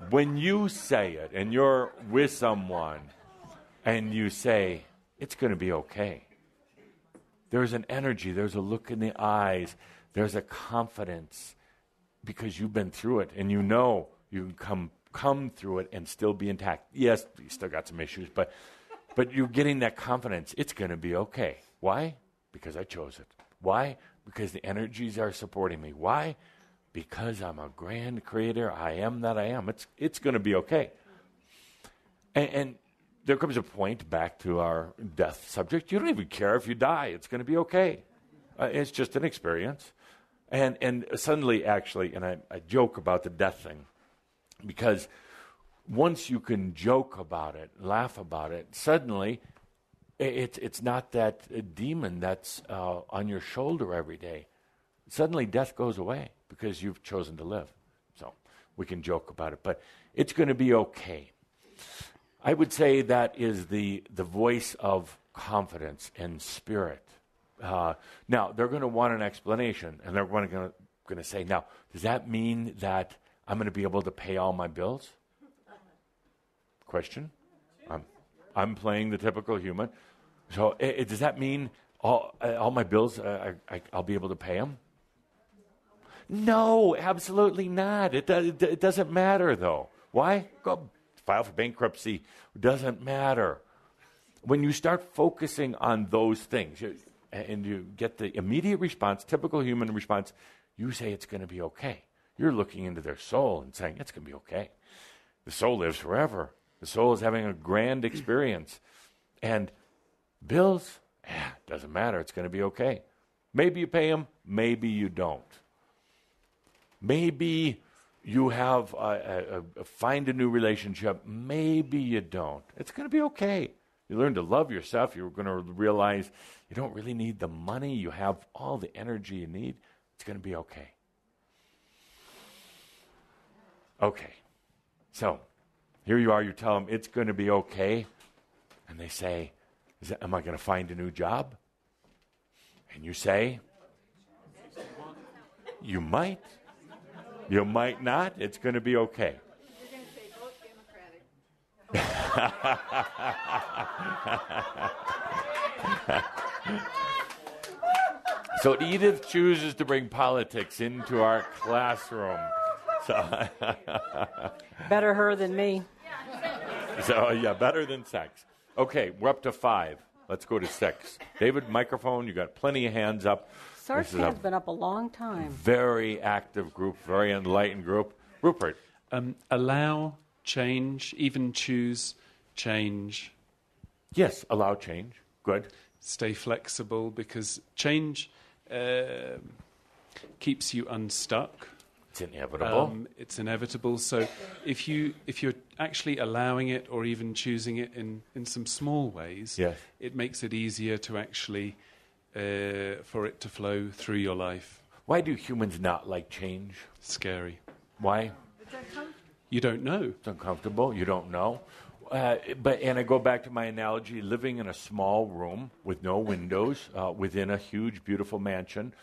When you say it, and you're with someone, and you say, it's going to be okay. There's an energy, there's a look in the eyes, there's a confidence, because you've been through it, and you know you can come through it and still be intact. Yes, you still got some issues, but you're getting that confidence. It's going to be okay. Why? Because I chose it. Why? Because the energies are supporting me. Why? Because I'm a grand creator. I am that I am. It's going to be okay. And there comes a point, back to our death subject, you don't even care if you die. It's going to be okay. It's just an experience. And suddenly, actually, and I joke about the death thing, because once you can joke about it, laugh about it, suddenly it's not that demon that's on your shoulder every day. Suddenly death goes away because you've chosen to live. So we can joke about it, but it's going to be okay. I would say that is the voice of confidence and spirit. Now, they're going to want an explanation, and they're going to say, now, does that mean that I'm going to be able to pay all my bills? Question. I'm playing the typical human. So does that mean all my bills, I'll be able to pay them? No, absolutely not. It doesn't matter, though. Why? Go file for bankruptcy. It doesn't matter. When you start focusing on those things, and you get the immediate response, typical human response, you say it's going to be okay. You're looking into their soul and saying, it's going to be okay. The soul lives forever. The soul is having a grand experience. And bills, doesn't matter. It's going to be okay. Maybe you pay them, maybe you don't. Maybe you have find a new relationship, maybe you don't. It's going to be okay. You learn to love yourself. You're going to realize you don't really need the money. You have all the energy you need. It's going to be okay. Okay. So, here you are. You tell them it's going to be okay. And they say, am I going to find a new job? And you say, you might. You might not. It's going to be okay. You're going to say vote Democratic. So Edith chooses to bring politics into our classroom. So Better her than me. So, yeah, better than sex. Okay, we're up to 5. Let's go to 6. David, microphone, you got plenty of hands up. Sark's hand's been up a long time. Very active group, very enlightened group. Rupert. Allow change, even choose change. Yes, allow change. Good. Stay flexible because change keeps you unstuck. It's inevitable. It's inevitable. So if you're actually allowing it or even choosing it in some small ways, yes, it makes it easier to actually for it to flow through your life. Why do humans not like change? Scary. Why? You don't know. It's uncomfortable. You don't know. And I go back to my analogy, living in a small room with no windows within a huge, beautiful mansion,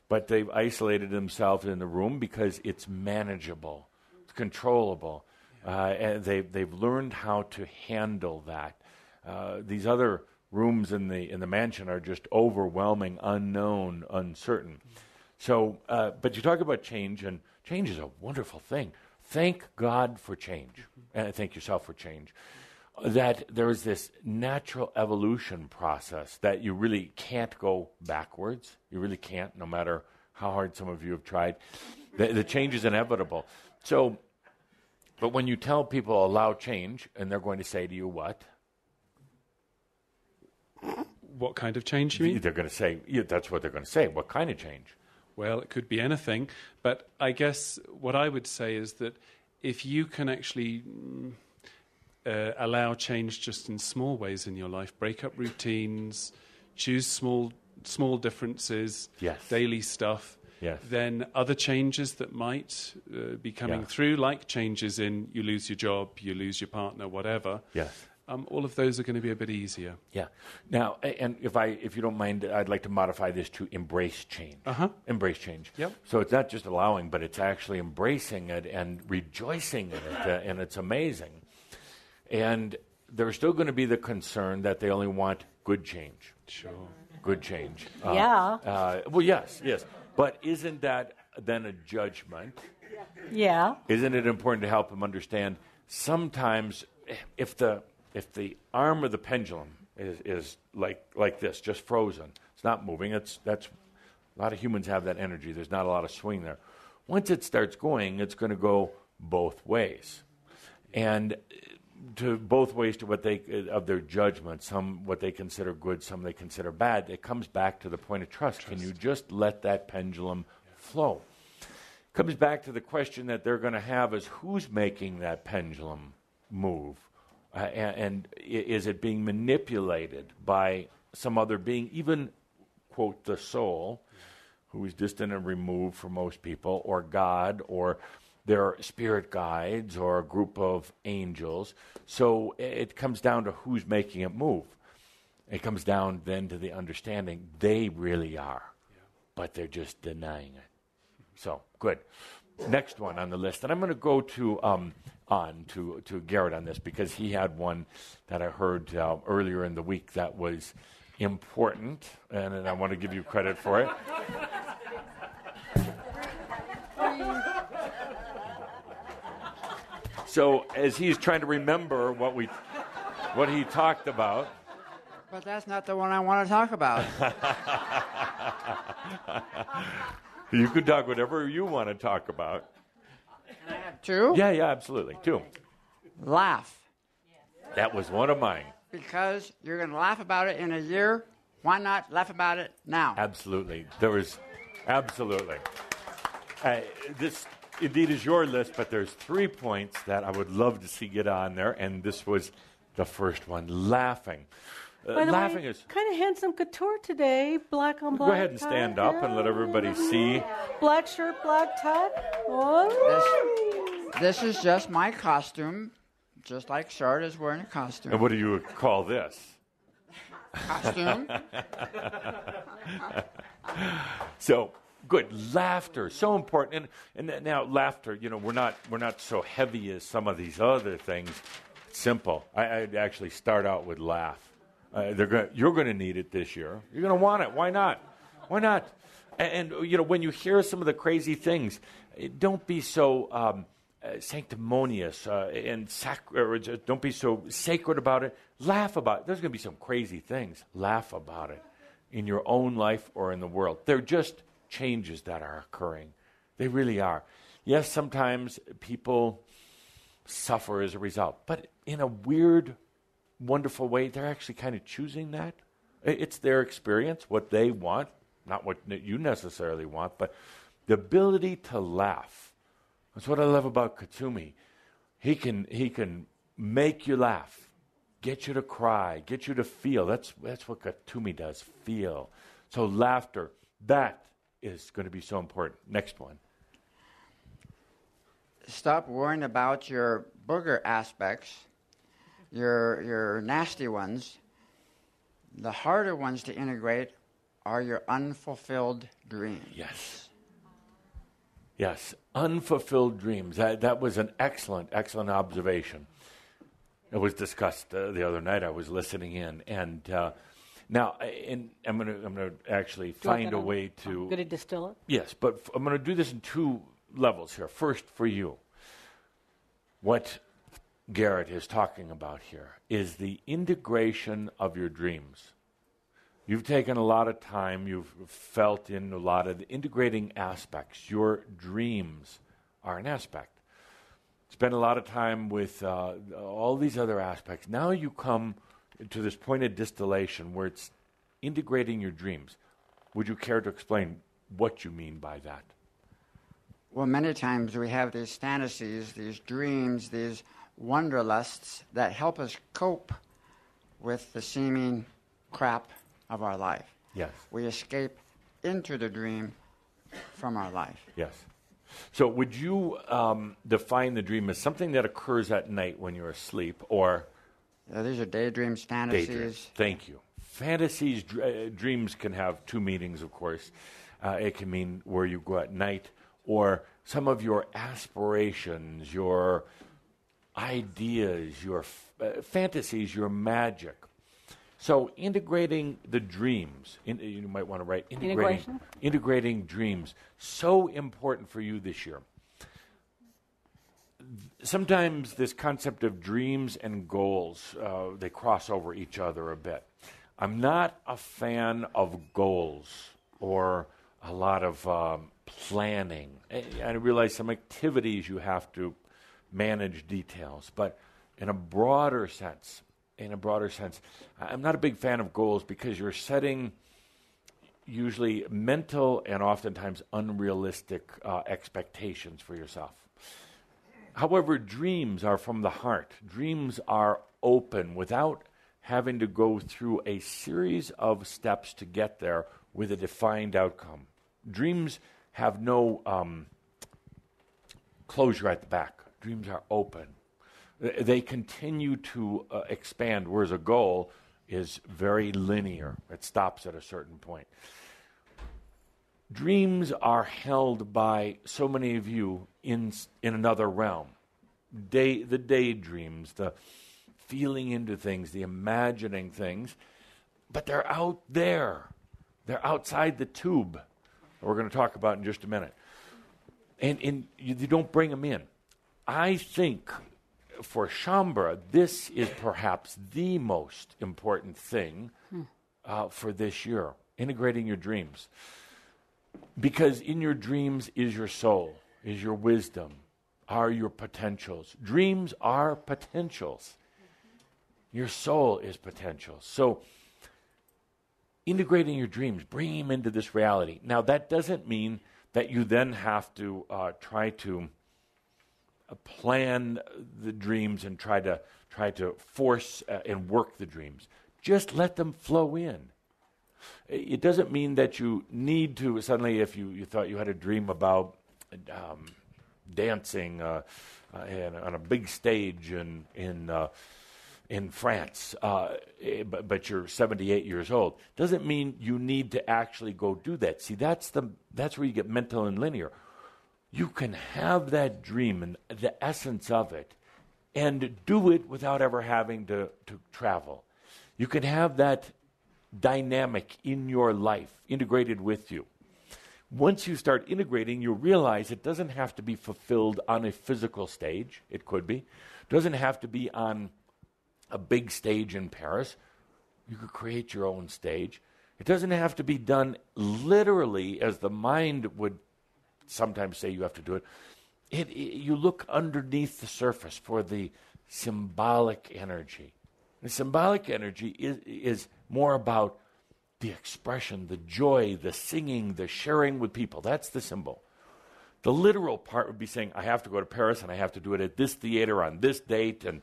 but they've isolated themselves in the room because it's manageable, it's controllable, and they've learned how to handle that. These other rooms in the mansion are just overwhelming, unknown, uncertain. So, but you talk about change, and change is a wonderful thing. Thank God for change, and thank yourself for change. That there is this natural evolution process that you really can't go backwards. You really can't, no matter how hard some of you have tried. The change is inevitable. So, but when you tell people allow change, and they're going to say to you what? What kind of change you mean? They're going to say, yeah, that's what they're going to say. What kind of change? Well, it could be anything, but I guess what I would say is that if you can actually allow change just in small ways in your life, break up routines, choose small differences, yes, daily stuff, yes, then other changes that might be coming through, like changes in you lose your job, you lose your partner, whatever. Yes. All of those are going to be a bit easier. Yeah. Now, and if you don't mind, I'd like to modify this to embrace change. Embrace change. Yep. So it's not just allowing, but it's actually embracing it and rejoicing in it, and it's amazing. And there's still going to be the concern that they only want good change. Sure. Good change. Yeah. Well, yes. But isn't that then a judgment? Yeah. Isn't it important to help them understand sometimes if the arm of the pendulum is like this, just frozen, it's not moving, that's a lot of humans have that energy. There's not a lot of swing there. Once it starts going, it's going to go both ways. And to both ways to what they of their judgment, some what they consider good, some they consider bad. It comes back to the point of trust. Can you just let that pendulum flow? It comes back to the question that they're going to have is who's making that pendulum move? And is it being manipulated by some other being, even, quote, the soul, who is distant and removed from most people, or God, or their spirit guides, or a group of angels? So it comes down to who's making it move. It comes down then to the understanding they really are, but they're just denying it. So, good. Next one on the list, and I'm going to go to Garrett on this because he had one that I heard earlier in the week that was important, and I want to give you credit for it. So as he's trying to remember what he talked about. But that's not the one I want to talk about. You could talk whatever you want to talk about. Can I have two? Yeah, absolutely. Two. Laugh. That was one of mine. Because you're going to laugh about it in a year. Why not laugh about it now? Absolutely. Absolutely. This indeed is your list, but there's 3 points that I would love to see get on there, and this was the first one, laughing. By the Laughing way, is... kind of handsome couture today, black on black. Go ahead and stand up and let everybody see. Black shirt, black tie. Oh. This is just my costume, just like Shard is wearing a costume. And what do you call this? Costume. So, good. Laughter, so important. And now laughter, we're not so heavy as some of these other things. It's simple. I'd actually start out with laugh. You're going to need it this year. You're going to want it. Why not? Why not? And when you hear some of the crazy things, don't be so sanctimonious and don't be so sacred about it. Laugh about it. There's going to be some crazy things. Laugh about it in your own life or in the world. They're just changes that are occurring. They really are. Yes, sometimes people suffer as a result, but in a weird, wonderful way, they're actually kind of choosing that. It's their experience, what they want, not what you necessarily want, but the ability to laugh. That's what I love about Katsumi. He can make you laugh, get you to cry, get you to feel. That's what Katsumi does, feel. So laughter, that is going to be so important. Next one. Stop worrying about your booger aspects, your nasty ones. The harder ones to integrate are your unfulfilled dreams. Yes, unfulfilled dreams. That was an excellent observation. It was discussed the other night. I was listening in, and now I'm going to actually find a way to. I'm going to distill it. Yes, but I'm going to do this in 2 levels here. First, for you, what Garrett is talking about here is the integration of your dreams. You've taken a lot of time, you've felt in a lot of the integrating aspects. Your dreams are an aspect. Spend a lot of time with all these other aspects. Now you come to this point of distillation where it's integrating your dreams. Would you care to explain what you mean by that? Well, many times we have these fantasies, these dreams, these wanderlusts that help us cope with the seeming crap of our life. Yes. We escape into the dream from our life. Yes. So would you define the dream as something that occurs at night when you're asleep, or... These are daydreams, fantasies. Daydreams. Thank you. Fantasies, dreams can have 2 meanings, of course. It can mean where you go at night, or some of your aspirations, your ideas, your fantasies, your magic. So integrating the dreams, you might want to write integrating dreams, so important for you this year. Sometimes this concept of dreams and goals, they cross over each other a bit. I'm not a fan of goals or a lot of planning. I realize some activities you have to manage details, but in a broader sense, I'm not a big fan of goals because you're setting usually mental and oftentimes unrealistic expectations for yourself. However, dreams are from the heart. Dreams are open without having to go through a series of steps to get there with a defined outcome. Dreams have no closure at the back. Dreams are open. They continue to expand, whereas a goal is very linear. It stops at a certain point. Dreams are held by so many of you in another realm. The daydreams, the feeling into things, the imagining things, but they're out there. They're outside the tube. We're going to talk about in just a minute. And you don't bring them in. I think for Shambra, this is perhaps the most important thing for this year, integrating your dreams. Because in your dreams is your soul, is your wisdom, are your potentials. Dreams are potentials. Your soul is potential. So integrating your dreams, bringing them into this reality. Now, that doesn't mean that you then have to try to plan the dreams and try to force and work the dreams. Just let them flow in. It doesn't mean that you need to suddenly, if you thought you had a dream about dancing on a big stage in France, but you're 78 years old, doesn't mean you need to actually go do that. See, that's where you get mental and linear. You can have that dream and the essence of it and do it without ever having to travel. You can have that dynamic in your life integrated with you. Once you start integrating, you realize it doesn't have to be fulfilled on a physical stage. It could be. It doesn't have to be on a big stage in Paris. You could create your own stage. It doesn't have to be done literally as the mind would sometimes say you have to do it. You look underneath the surface for the symbolic energy. The symbolic energy is more about the expression, the joy, the singing, the sharing with people. That's the symbol. The literal part would be saying, I have to go to Paris and I have to do it at this theater on this date, and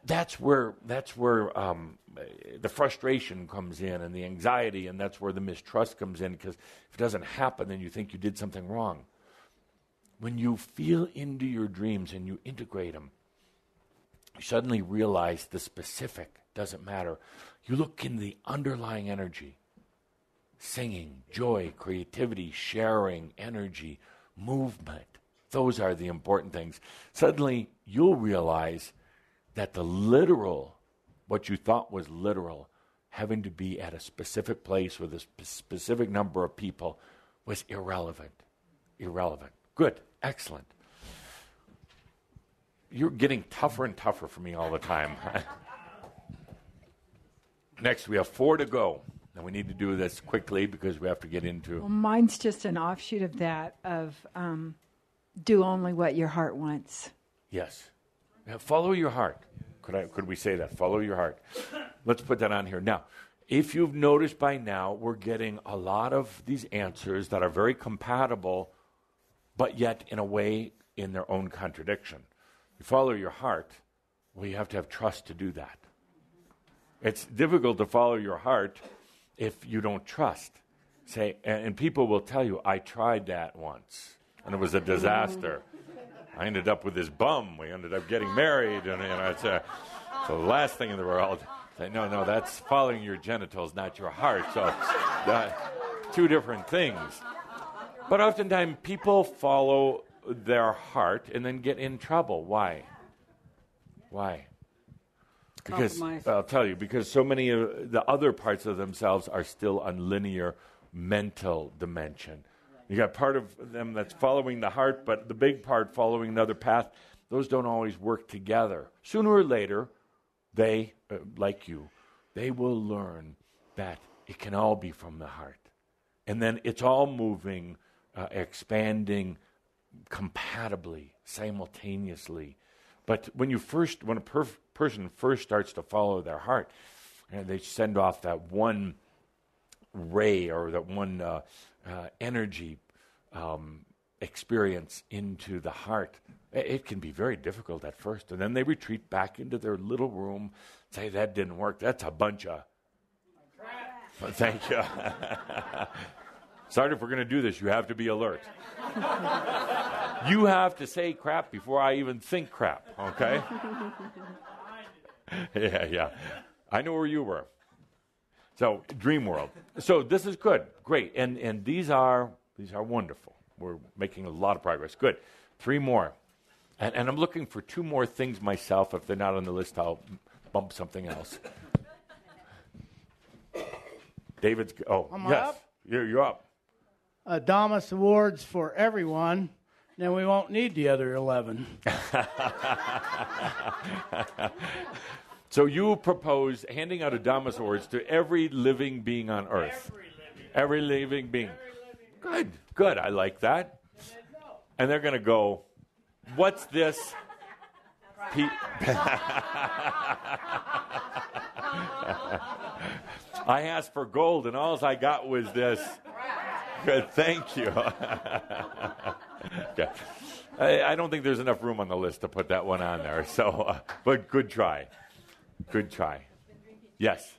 that's where the frustration comes in and the anxiety, and that's where the mistrust comes in, because if it doesn't happen, then you think you did something wrong. When you feel into your dreams and you integrate them, you suddenly realize the specific doesn't matter. You look in the underlying energy. Singing, joy, creativity, sharing, energy, movement. Those are the important things. Suddenly, you'll realize that the literal, what you thought was literal, having to be at a specific place with a specific number of people, was irrelevant. Irrelevant. Good. Excellent. You're getting tougher and tougher for me all the time. Next, we have 4 to go. And we need to do this quickly because we have to get into... Well, mine's just an offshoot of that, of do only what your heart wants. Yes. Follow your heart. Could we say that? Follow your heart. Let's put that on here. Now, if you've noticed by now, we're getting a lot of these answers that are very compatible, but yet in a way in their own contradiction. You follow your heart, well, you have to have trust to do that. It's difficult to follow your heart if you don't trust. And people will tell you, I tried that once, and it was a disaster. I ended up with this bum. We ended up getting married, and it's the last thing in the world. Say, no, that's following your genitals, not your heart. So, 2 different things. But oftentimes, people follow their heart and then get in trouble. Why? Because I'll tell you, because so many of the other parts of themselves are still on linear mental dimension. You got part of them that's following the heart, but the big part following another path. Those don't always work together. Sooner or later, they, like you, they will learn that it can all be from the heart. And then it's all moving, expanding compatibly, simultaneously. But when a person first starts to follow their heart, and they send off that one ray or that one energy experience into the heart, it can be very difficult at first. And then they retreat back into their little room, say, that didn't work. That's a bunch of crap. Thank you. Sorry, if we're going to do this, you have to be alert. You have to say crap before I even think crap, okay? Yeah. I know where you were. So, dream world. So this is good, great, and these are wonderful. We're making a lot of progress. Good. 3 more, and I'm looking for 2 more things myself. If they're not on the list, I'll bump something else. David's. Oh, Am yes, I up? You're up. Damas Awards for everyone. then we won't need the other 11. So you propose handing out Adamus Awards to every living being on Earth. Every living being. Good, good. I like that. And they're going to go, what's this? I asked for gold, and all I got was this. Good, thank you. Okay. I don't think there's enough room on the list to put that one on there. So, but good try. Good try. Yes.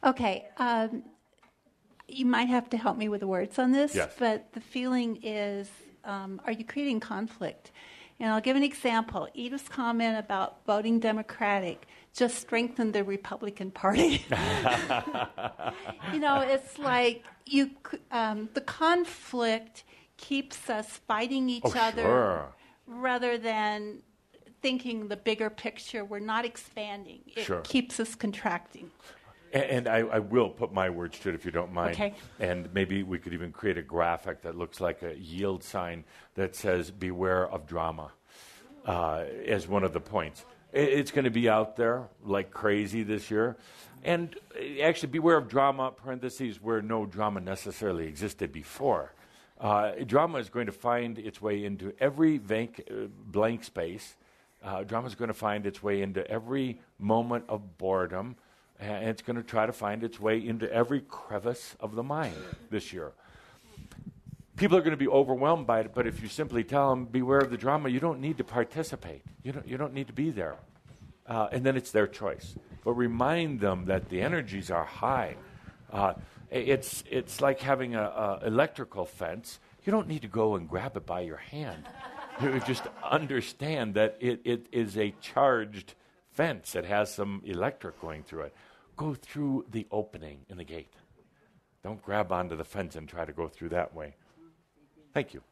Okay. You might have to help me with the words on this, yes. But the feeling is, are you creating conflict? And I'll give an example. Edith's comment about voting Democratic just strengthened the Republican Party. It's like the conflict keeps us fighting each other sure. rather than thinking the bigger picture. We're not expanding. It sure. keeps us contracting. And I will put my words to it if you don't mind. Okay. And maybe we could even create a graphic that looks like a yield sign that says, beware of drama, as one of the points. It's going to be out there like crazy this year. And actually, beware of drama, parentheses, where no drama necessarily existed before. Drama is going to find its way into every blank space. Drama is going to find its way into every moment of boredom. And it's going to try to find its way into every crevice of the mind this year. People are going to be overwhelmed by it, but if you simply tell them, beware of the drama, you don't need to participate. You don't need to be there. And then it's their choice. But remind them that the energies are high. It's like having an electrical fence. You don't need to go and grab it by your hand. You just understand that it is a charged fence. It has some electric going through it. Go through the opening in the gate. Don't grab onto the fence and try to go through that way. Thank you.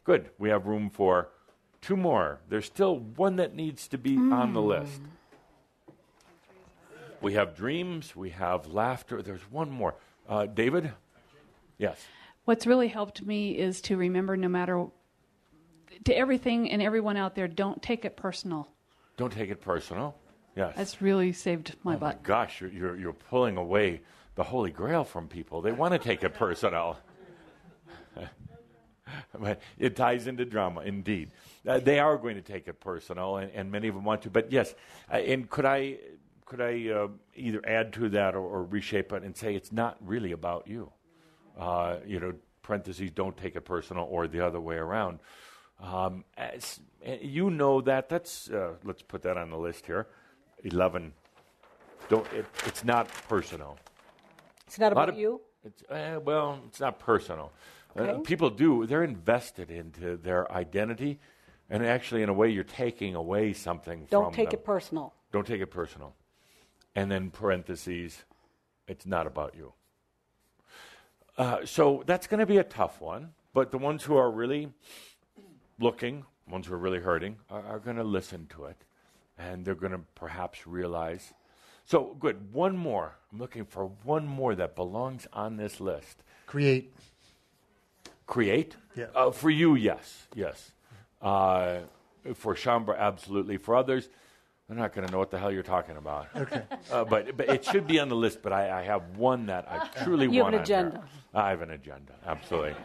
Good. We have room for 2 more. There's still one that needs to be on the list. We have dreams. We have laughter. There's one more. David? Yes. What's really helped me is to remember to everything and everyone out there, don't take it personal. Don't take it personal. Yes. That's really saved my butt. My gosh, you're pulling away the Holy Grail from people. They want to take it personal. But it ties into drama, indeed. They are going to take it personal, and many of them want to. But yes, and could I either add to that or reshape it and say it's not really about you? Parentheses, don't take it personal, or the other way around. That's let's put that on the list here. 11. It's not personal. It's not about you? It's not personal. Okay. People they're invested into their identity, and actually, in a way, you're taking away something from them. Don't take it personal. Don't take it personal. And then parentheses, it's not about you. So that's going to be a tough one, but the ones who are really looking, ones who are really hurting, are going to listen to it, and they're going to perhaps realize. So, good. One more. I'm looking for one more that belongs on this list. Create. Create? Yeah. For you, yes. Yes. For Shambra, absolutely. For others, they're not going to know what the hell you're talking about. Okay. But it should be on the list, but I have one that I truly want. You have an on agenda. there. I have an agenda, absolutely.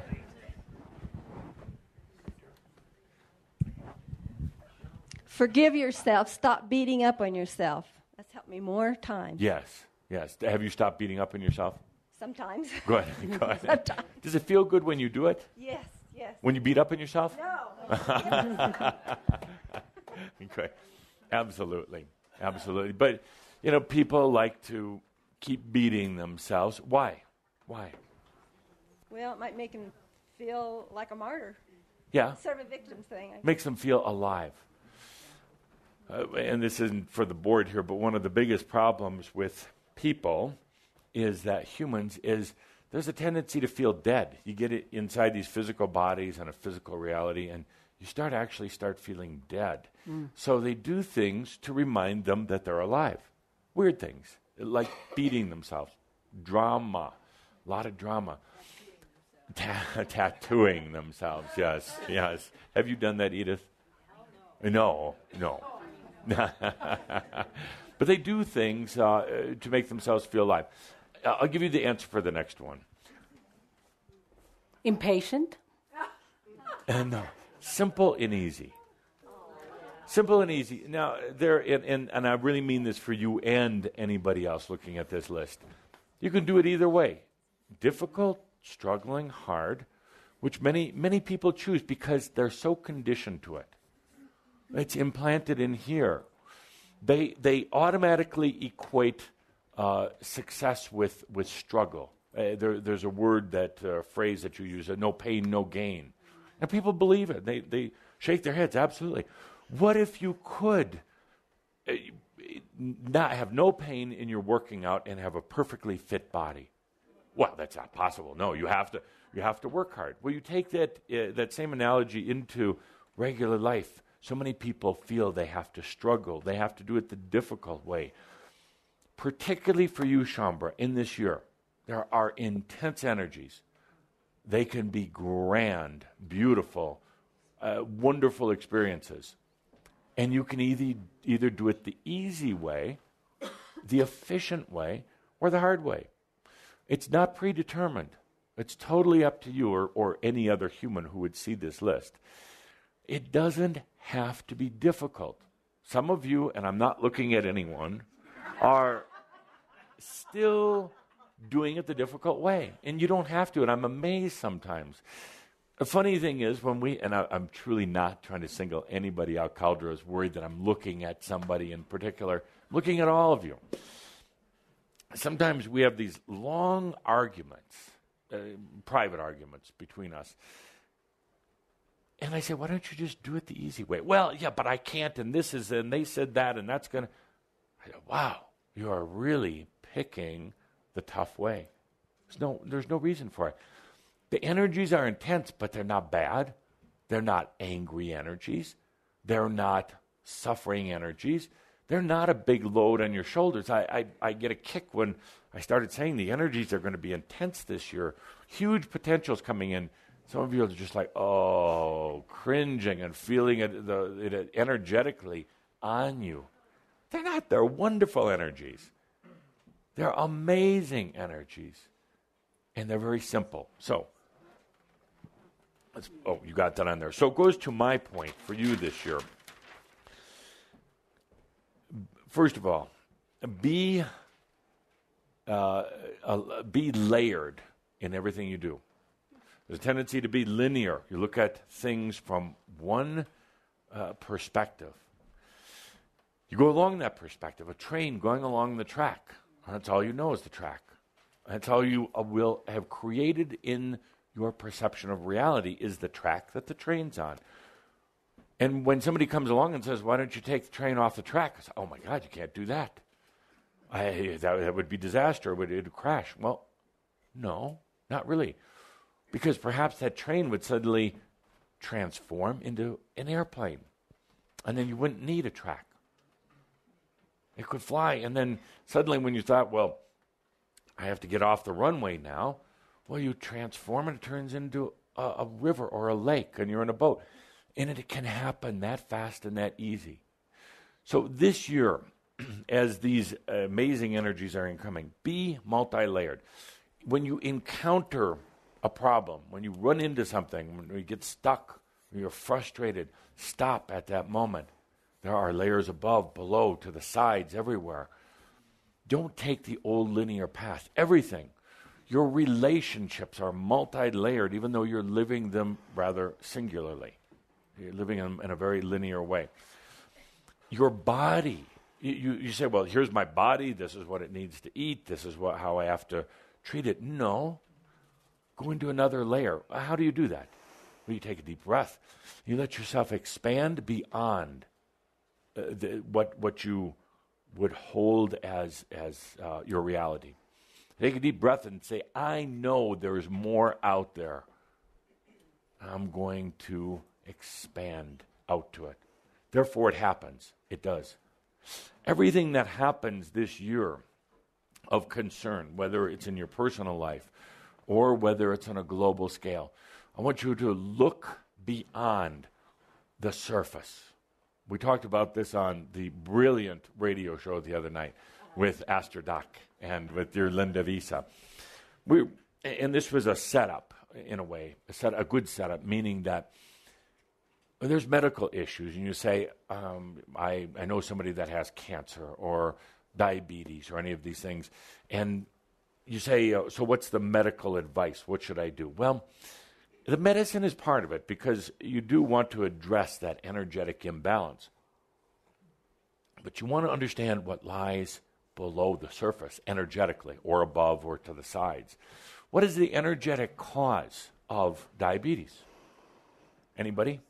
Forgive yourself. Stop beating up on yourself. That's helped me more times. Yes. Have you stopped beating up on yourself? Sometimes. Good. Sometimes. Does it feel good when you do it? Yes. When you beat up on yourself? No. Okay. Absolutely. But, people like to keep beating themselves. Why? Well, it might make them feel like a martyr. Yeah. Sort of a victim thing. Makes them feel alive. And this isn't for the board here, but one of the biggest problems with people is that there's a tendency to feel dead. You get it inside these physical bodies and a physical reality, and you start feeling dead. So they do things to remind them that they're alive. Weird things, like beating themselves. Drama, a lot of drama. Tattooing themselves, yes, yes. Have you done that, Edith? No. But they do things to make themselves feel alive. I'll give you the answer for the next one. Impatient? No. Simple and easy. Simple and easy. Now, and I really mean this for you and anybody else looking at this list. You can do it either way. Difficult, struggling, hard, which many people choose because they're so conditioned to it. It's implanted in here. They automatically equate success with struggle. There's a word phrase that you use, no pain, no gain. And people believe it. They shake their heads, absolutely. What if you could not have no pain in your working out and have a perfectly fit body? Well, that's not possible. No, you have to work hard. Well, you take that same analogy into regular life. So many people feel they have to struggle. They have to do it the difficult way. Particularly for you, Shambra, in this year, there are intense energies. They can be grand, beautiful, wonderful experiences. And you can either do it the easy way, the efficient way, or the hard way. It's not predetermined. It's totally up to you or any other human who would see this list. It doesn't have to be difficult. Some of you, and I'm not looking at anyone, are still doing it the difficult way. And you don't have to, and I'm amazed sometimes. The funny thing is I'm truly not trying to single anybody out. Caldera is worried that I'm looking at somebody in particular. I'm looking at all of you. Sometimes we have these long arguments, private arguments between us. And I say, why don't you just do it the easy way? Well, yeah, but I can't, and they said that, and that's going to... I go, wow, you are really picking the tough way. There's no reason for it. The energies are intense, but they're not bad. They're not angry energies. They're not suffering energies. They're not a big load on your shoulders. I get a kick when I started saying the energies are going to be intense this year. Huge potentials coming in. Some of you are just like, cringing and feeling it energetically on you. They're not. They're wonderful energies. They're amazing energies. And they're very simple. So, you got that on there. So it goes to my point for you this year. First of all, be layered in everything you do. There's a tendency to be linear. You look at things from one perspective. You go along that perspective, a train going along the track. That's all you know is the track. That's all you will have created in your perception of reality is the track that the train's on. And when somebody comes along and says, why don't you take the train off the track? I say, oh my God, you can't do that. That would be disaster. It would crash. Well, no, not really. Because perhaps that train would suddenly transform into an airplane. And then you wouldn't need a track. It could fly. And then suddenly when you thought, well, I have to get off the runway now, well, you transform and it turns into a river or a lake and you're in a boat. And it can happen that fast and that easy. So this year, as these amazing energies are incoming, be multi-layered. When you encounter a problem, when you run into something, when you get stuck, when you're frustrated, stop at that moment. There are layers above, below, to the sides, everywhere. Don't take the old linear path. Everything. Your relationships are multi-layered, even though you're living them rather singularly. You're living them in a very linear way. Your body, you say, well, here's my body, this is what it needs to eat, this is how I have to treat it. No. Go into another layer. How do you do that? Well, you take a deep breath. You let yourself expand beyond what you would hold as your reality. Take a deep breath and say, I know there's more out there. I'm going to expand out to it. Therefore, it happens. It does. Everything that happens this year of concern, whether it's in your personal life or whether it's on a global scale, I want you to look beyond the surface. We talked about this on the brilliant radio show the other night with Astor Doc and with dear Linda Visa. And this was a setup, in a way, a good setup, meaning that there's medical issues, and you say, I know somebody that has cancer or diabetes or any of these things, and you say, so what's the medical advice? What should I do? Well, the medicine is part of it because you do want to address that energetic imbalance. But you want to understand what lies below the surface energetically, or above or to the sides. What is the energetic cause of diabetes? Anybody?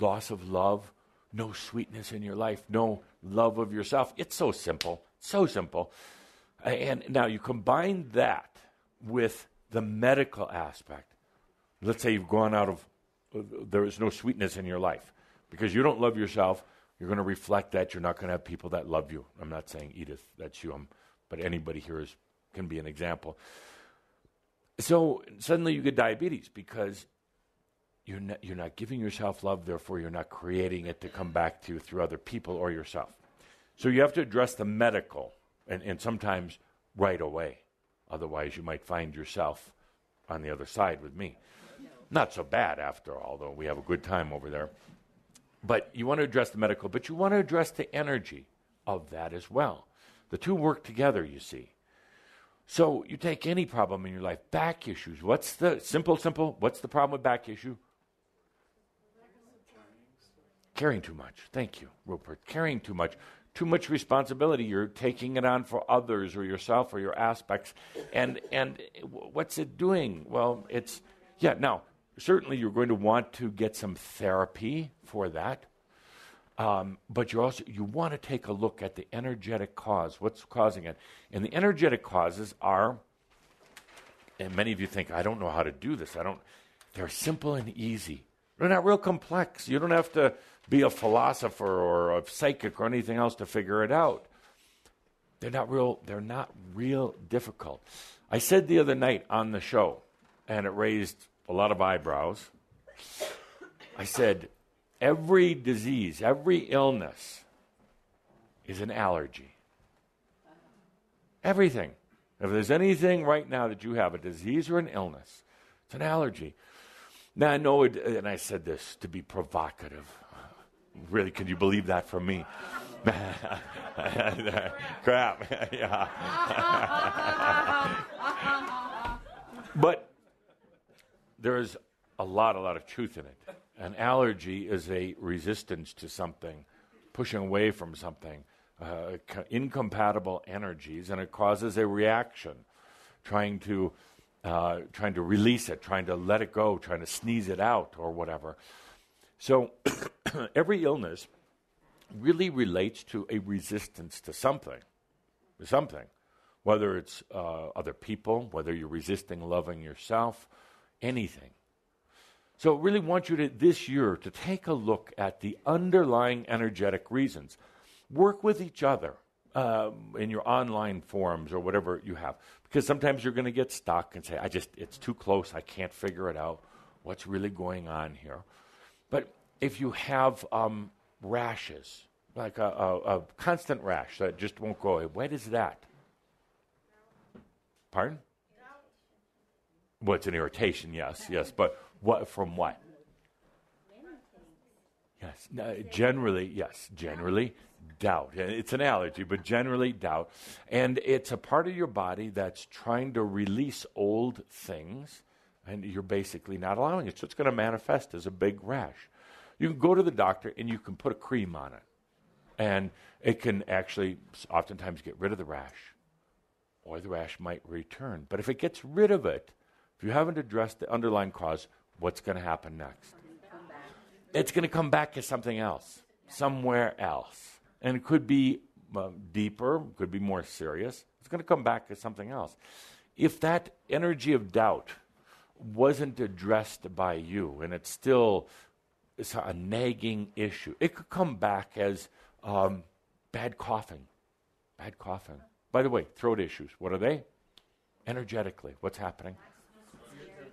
Loss of love, no sweetness in your life, no love of yourself. It's so simple, so simple. And now you combine that with the medical aspect. Let's say you've gone out of, there is no sweetness in your life. Because you don't love yourself, you're going to reflect that. You're not going to have people that love you. I'm not saying, Edith, that's you, but anybody here can be an example. So suddenly you get diabetes because you're not giving yourself love, therefore you're not creating it to come back to you through other people or yourself. So you have to address the medical, and sometimes right away. Otherwise, you might find yourself on the other side with me. Not so bad, after all, though. We have a good time over there. But you want to address the medical, but you want to address the energy of that as well. The two work together, you see. So you take any problem in your life, back issues. What's the simple, what's the problem with back issue? Caring too much. Thank you, Rupert. Caring too much. Too much responsibility. You're taking it on for others or yourself or your aspects. And what's it doing? Well, now, certainly you're going to want to get some therapy for that. But you want to take a look at the energetic cause. What's causing it? And the energetic causes are, and many of you think, I don't know how to do this. They're simple and easy. They're not real complex. You don't have to be a philosopher or a psychic or anything else to figure it out. They're not real difficult. I said the other night on the show, and it raised a lot of eyebrows. I said, every disease, every illness is an allergy. Everything. If there's anything right now that you have, a disease or an illness, it's an allergy. Now, I know it, and I said this to be provocative. Really, can you believe that from me? Crap. Yeah. But there's a lot of truth in it. An allergy is a resistance to something, pushing away from something, incompatible energies, and it causes a reaction, trying to release it, trying to let it go, trying to sneeze it out or whatever. So every illness really relates to a resistance to something, whether it's other people, whether you're resisting loving yourself, anything. So I really want you this year to take a look at the underlying energetic reasons. Work with each other in your online forums or whatever you have. Because sometimes you're going to get stuck and say, it's too close, I can't figure it out. What's really going on here? But if you have rashes, like a constant rash that just won't go away, what is that? Pardon? Well, it's an irritation, yes. But what from what? Yes, generally doubt. It's an allergy, but generally doubt. And it's a part of your body that's trying to release old things, and you're basically not allowing it. So it's going to manifest as a big rash. You can go to the doctor, and you can put a cream on it. And it can actually oftentimes get rid of the rash, or the rash might return. But if it gets rid of it, if you haven't addressed the underlying cause, what's going to happen next? It's going to come back as something else, somewhere else. And it could be deeper, could be more serious. It's going to come back as something else. If that energy of doubt wasn't addressed by you, and it's still a nagging issue, it could come back as bad coughing. By the way, throat issues, what are they? Energetically, what's happening?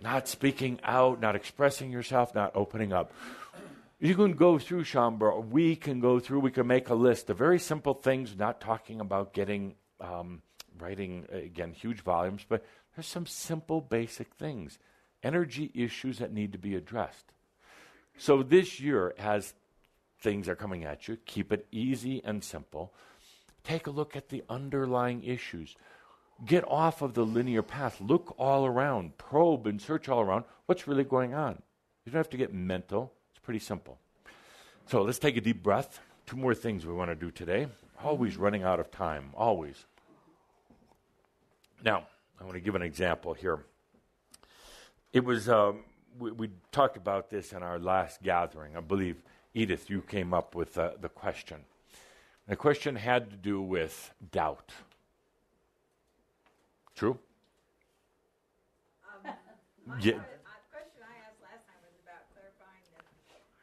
Not speaking out, not expressing yourself, not opening up. You can go through, Shambra, we can make a list of very simple things, not talking about getting, writing, again, huge volumes, but there's some simple, basic things. Energy issues that need to be addressed. So this year, as things are coming at you, keep it easy and simple. Take a look at the underlying issues. Get off of the linear path. Look all around. Probe and search all around. What's really going on? You don't have to get mental. It's pretty simple. So let's take a deep breath. 2 more things we want to do today. Always running out of time. Always. Now, I want to give an example here. It was, we talked about this in our last gathering. I believe, Edith, you came up with the question. The question had to do with doubt. True? Yeah. The question I asked last time was about clarifying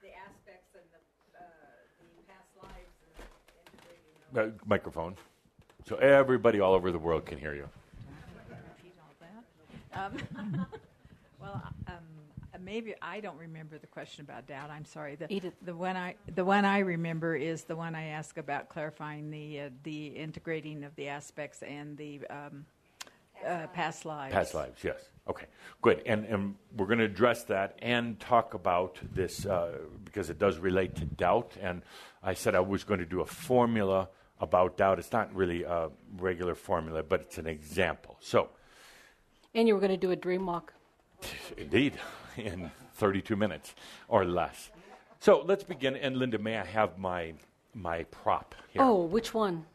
the aspects and the past lives and integrating them. Microphone. So everybody all over the world can hear you. Repeat all that. Well, maybe I don't remember the question about doubt. I'm sorry. The one I remember is the one I asked about clarifying the integrating of the aspects and the past lives. Past lives, yes. Okay, good. And we're going to address that and talk about this because it does relate to doubt. And I said I was going to do a formula about doubt. It's not really a regular formula, but it's an example. So. And you were going to do a dream walk. Indeed, in 32 minutes or less. So let's begin. And Linda, may I have my prop here? Oh, which one?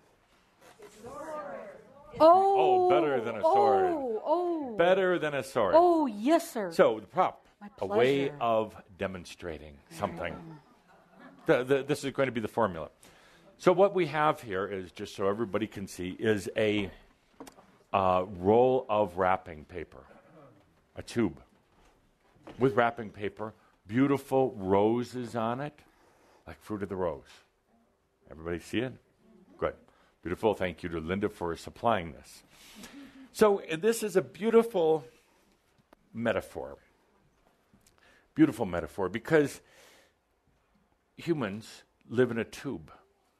Oh, better than a sword. Oh. Better than a sword. Oh, yes, sir. So the prop, My a way pleasure. of demonstrating something. This is going to be the formula. So what we have here is, just so everybody can see, is a roll of wrapping paper, a tube with wrapping paper, beautiful roses on it, like fruit of the rose. Everybody see it? Good. Beautiful. Thank you to Linda for supplying this. So this is a beautiful metaphor. Beautiful metaphor because humans live in a tube,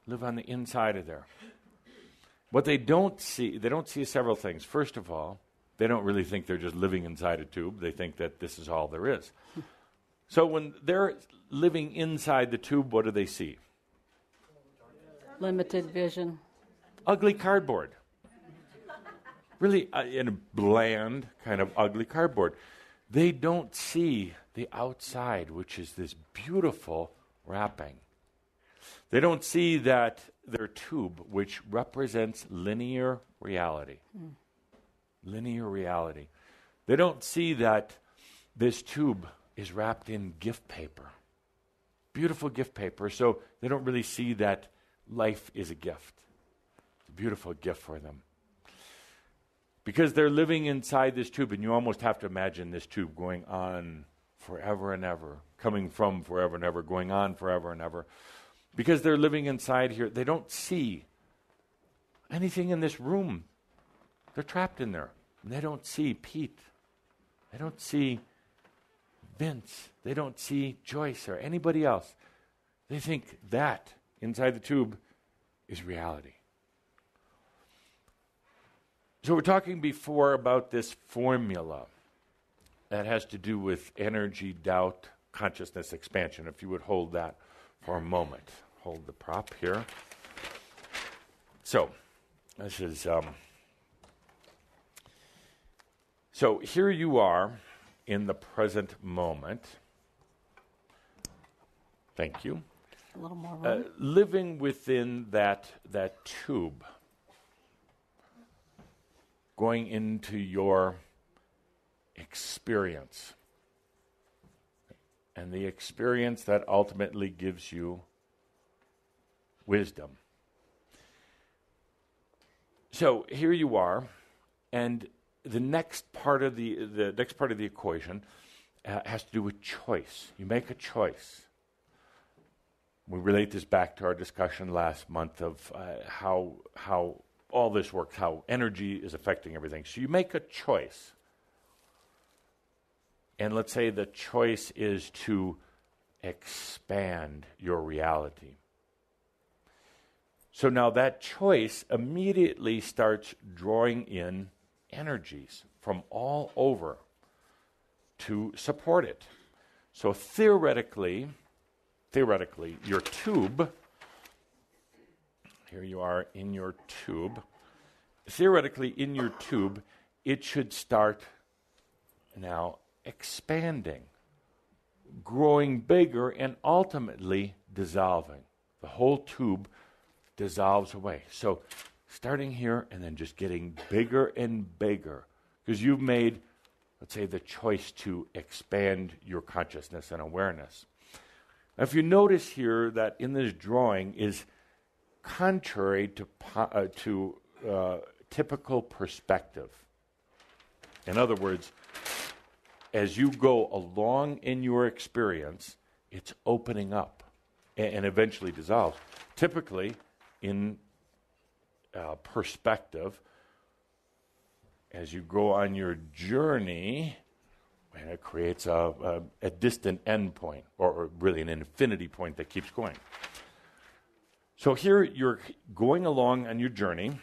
live on the inside of there. What they don't see several things. First of all, they don't really think they're just living inside a tube. They think that this is all there is. So when they're living inside the tube, what do they see? Limited vision. Ugly cardboard. Really in a bland kind of ugly cardboard. They don't see the outside, which is this beautiful wrapping. They don't see that their tube, which represents linear reality. Linear reality. They don't see that this tube is wrapped in gift paper. Beautiful gift paper. So they don't really see that life is a gift. It's a beautiful gift for them. Because they're living inside this tube, and you almost have to imagine this tube going on forever and ever, coming from forever and ever, going on forever and ever. Because they're living inside here, they don't see anything in this room. They're trapped in there. And they don't see Pete. They don't see Vince. They don't see Joyce or anybody else. They think that inside the tube is reality. So we're talking before about this formula that has to do with energy, doubt, consciousness, expansion. If you would hold that for a moment. Hold the prop here. So, this is... So here you are in the present moment. Thank you. A little more room. Living within that tube. Going into your experience. And the experience that ultimately gives you wisdom. So here you are, and the next part of the equation has to do with choice. You make a choice. We relate this back to our discussion last month of how all this works, how energy is affecting everything. So you make a choice. And let's say the choice is to expand your reality. So now that choice immediately starts drawing in energies from all over to support it. So theoretically, your tube, here you are in your tube, theoretically in your tube, it should start now expanding, growing bigger, and ultimately dissolving. The whole tube dissolves away. So starting here and then just getting bigger and bigger, because you've made, let's say, the choice to expand your consciousness and awareness. Now, if you notice here that in this drawing is contrary to typical perspective. In other words, as you go along in your experience, it's opening up and eventually dissolves. Typically, in perspective, as you go on your journey, and it creates a distant end point, or really an infinity point that keeps going. So here you're going along on your journey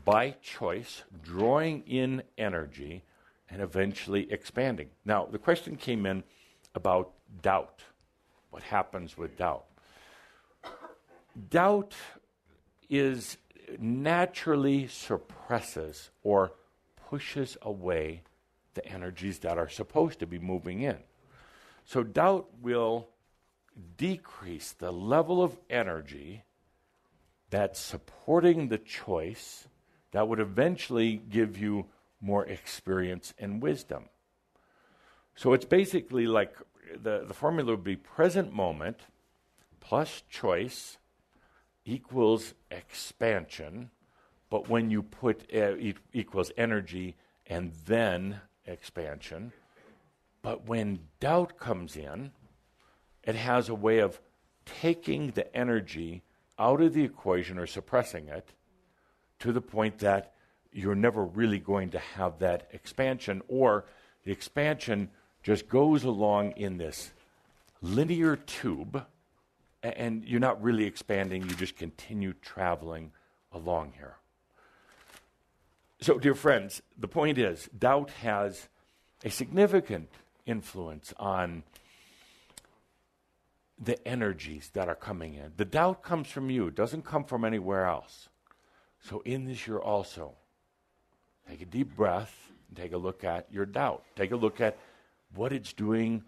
by choice, drawing in energy, and eventually expanding. Now, the question came in about doubt. What happens with doubt? Doubt is naturally suppresses or pushes away the energies that are supposed to be moving in. So doubt will decrease the level of energy that's supporting the choice that would eventually give you more experience and wisdom. So it's basically like the formula would be present moment plus choice equals expansion, but when you put equals energy and then expansion. But when doubt comes in, it has a way of taking the energy out of the equation or suppressing it to the point that you're never really going to have that expansion, or the expansion just goes along in this linear tube, and you're not really expanding, you just continue traveling along here. So, dear friends, the point is, doubt has a significant influence on the energies that are coming in. The doubt comes from you. It doesn't come from anywhere else. So in this year also, take a deep breath and take a look at your doubt. Take a look at what it's doing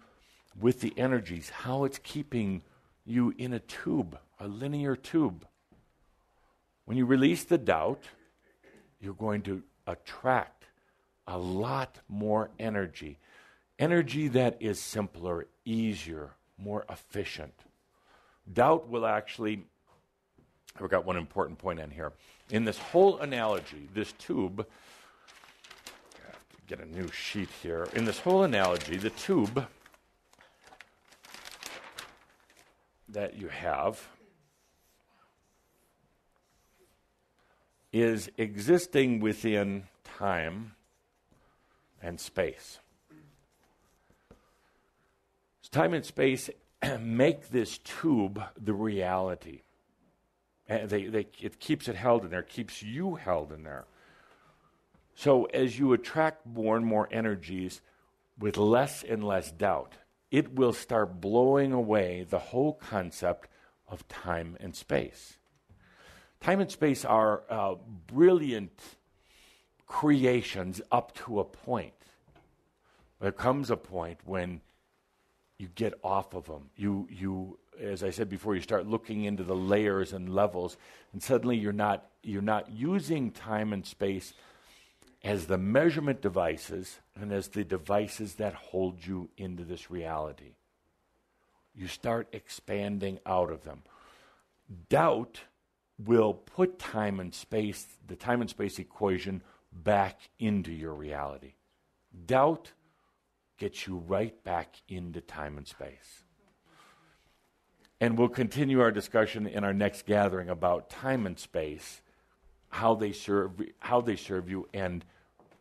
with the energies, how it's keeping you in a tube, a linear tube. When you release the doubt, you're going to attract a lot more energy. Energy that is simpler, easier, more efficient. Doubt will actually, I forgot one important point in here. In this whole analogy, this tube, I have to get a new sheet here. In this whole analogy, the tube that you have is existing within time and space. So time and space make this tube the reality. And it keeps it held in there, keeps you held in there. So as you attract more and more energies with less and less doubt, it will start blowing away the whole concept of time and space. Time and space are brilliant creations up to a point. There comes a point when you get off of them. You, as I said before, you start looking into the layers and levels, and suddenly you're not using time and space as the measurement devices and as the devices that hold you into this reality. You start expanding out of them. Doubt will put time and space, the time and space equation, back into your reality. Doubt gets you right back into time and space. And we'll continue our discussion in our next gathering about time and space how they serve you, and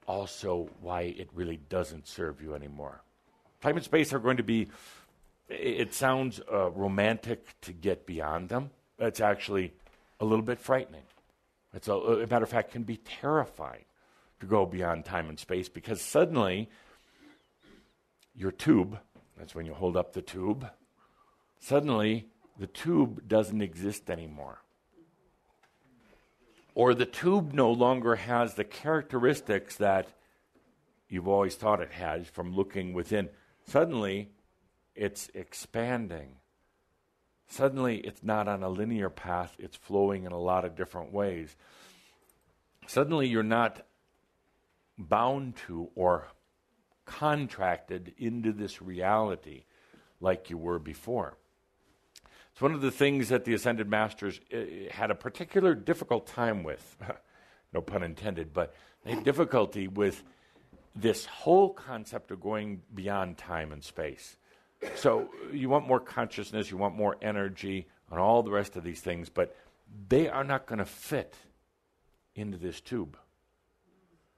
also why it really doesn't serve you anymore. Time and space are going to be, it sounds romantic to get beyond them. It's actually a little bit frightening. It's a matter of fact, can be terrifying to go beyond time and space, because suddenly your tube, that's when you hold up the tube, suddenly the tube doesn't exist anymore. Or the tube no longer has the characteristics that you've always thought it has from looking within. Suddenly, it's expanding. Suddenly, it's not on a linear path. It's flowing in a lot of different ways. Suddenly, you're not bound to or contracted into this reality like you were before. It's one of the things that the Ascended Masters had a particular difficult time with, no pun intended, but they had difficulty with this whole concept of going beyond time and space. So you want more consciousness, you want more energy, and all the rest of these things, but they are not going to fit into this tube.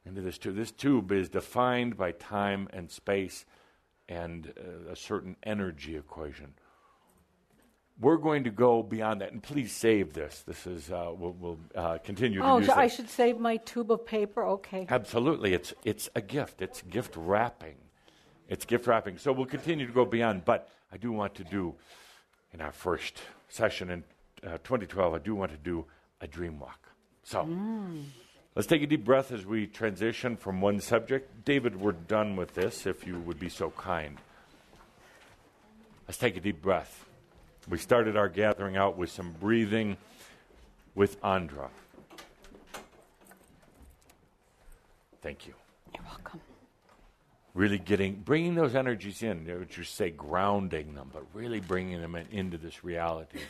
This tube is defined by time and space and a certain energy equation. We're going to go beyond that, and please save this. This is we'll continue to use Oh, I this. should save my tube of paper? Okay. Absolutely. It's a gift. It's gift wrapping. It's gift wrapping. So we'll continue to go beyond, but I do want to do, in our first session in 2012, I do want to do a dream walk. So let's take a deep breath as we transition from one subject. David, we're done with this, if you would be so kind. Let's take a deep breath. We started our gathering out with some breathing with Andra. Thank you. You're welcome. Really bringing those energies in. I would just say grounding them, but really bringing them into this reality.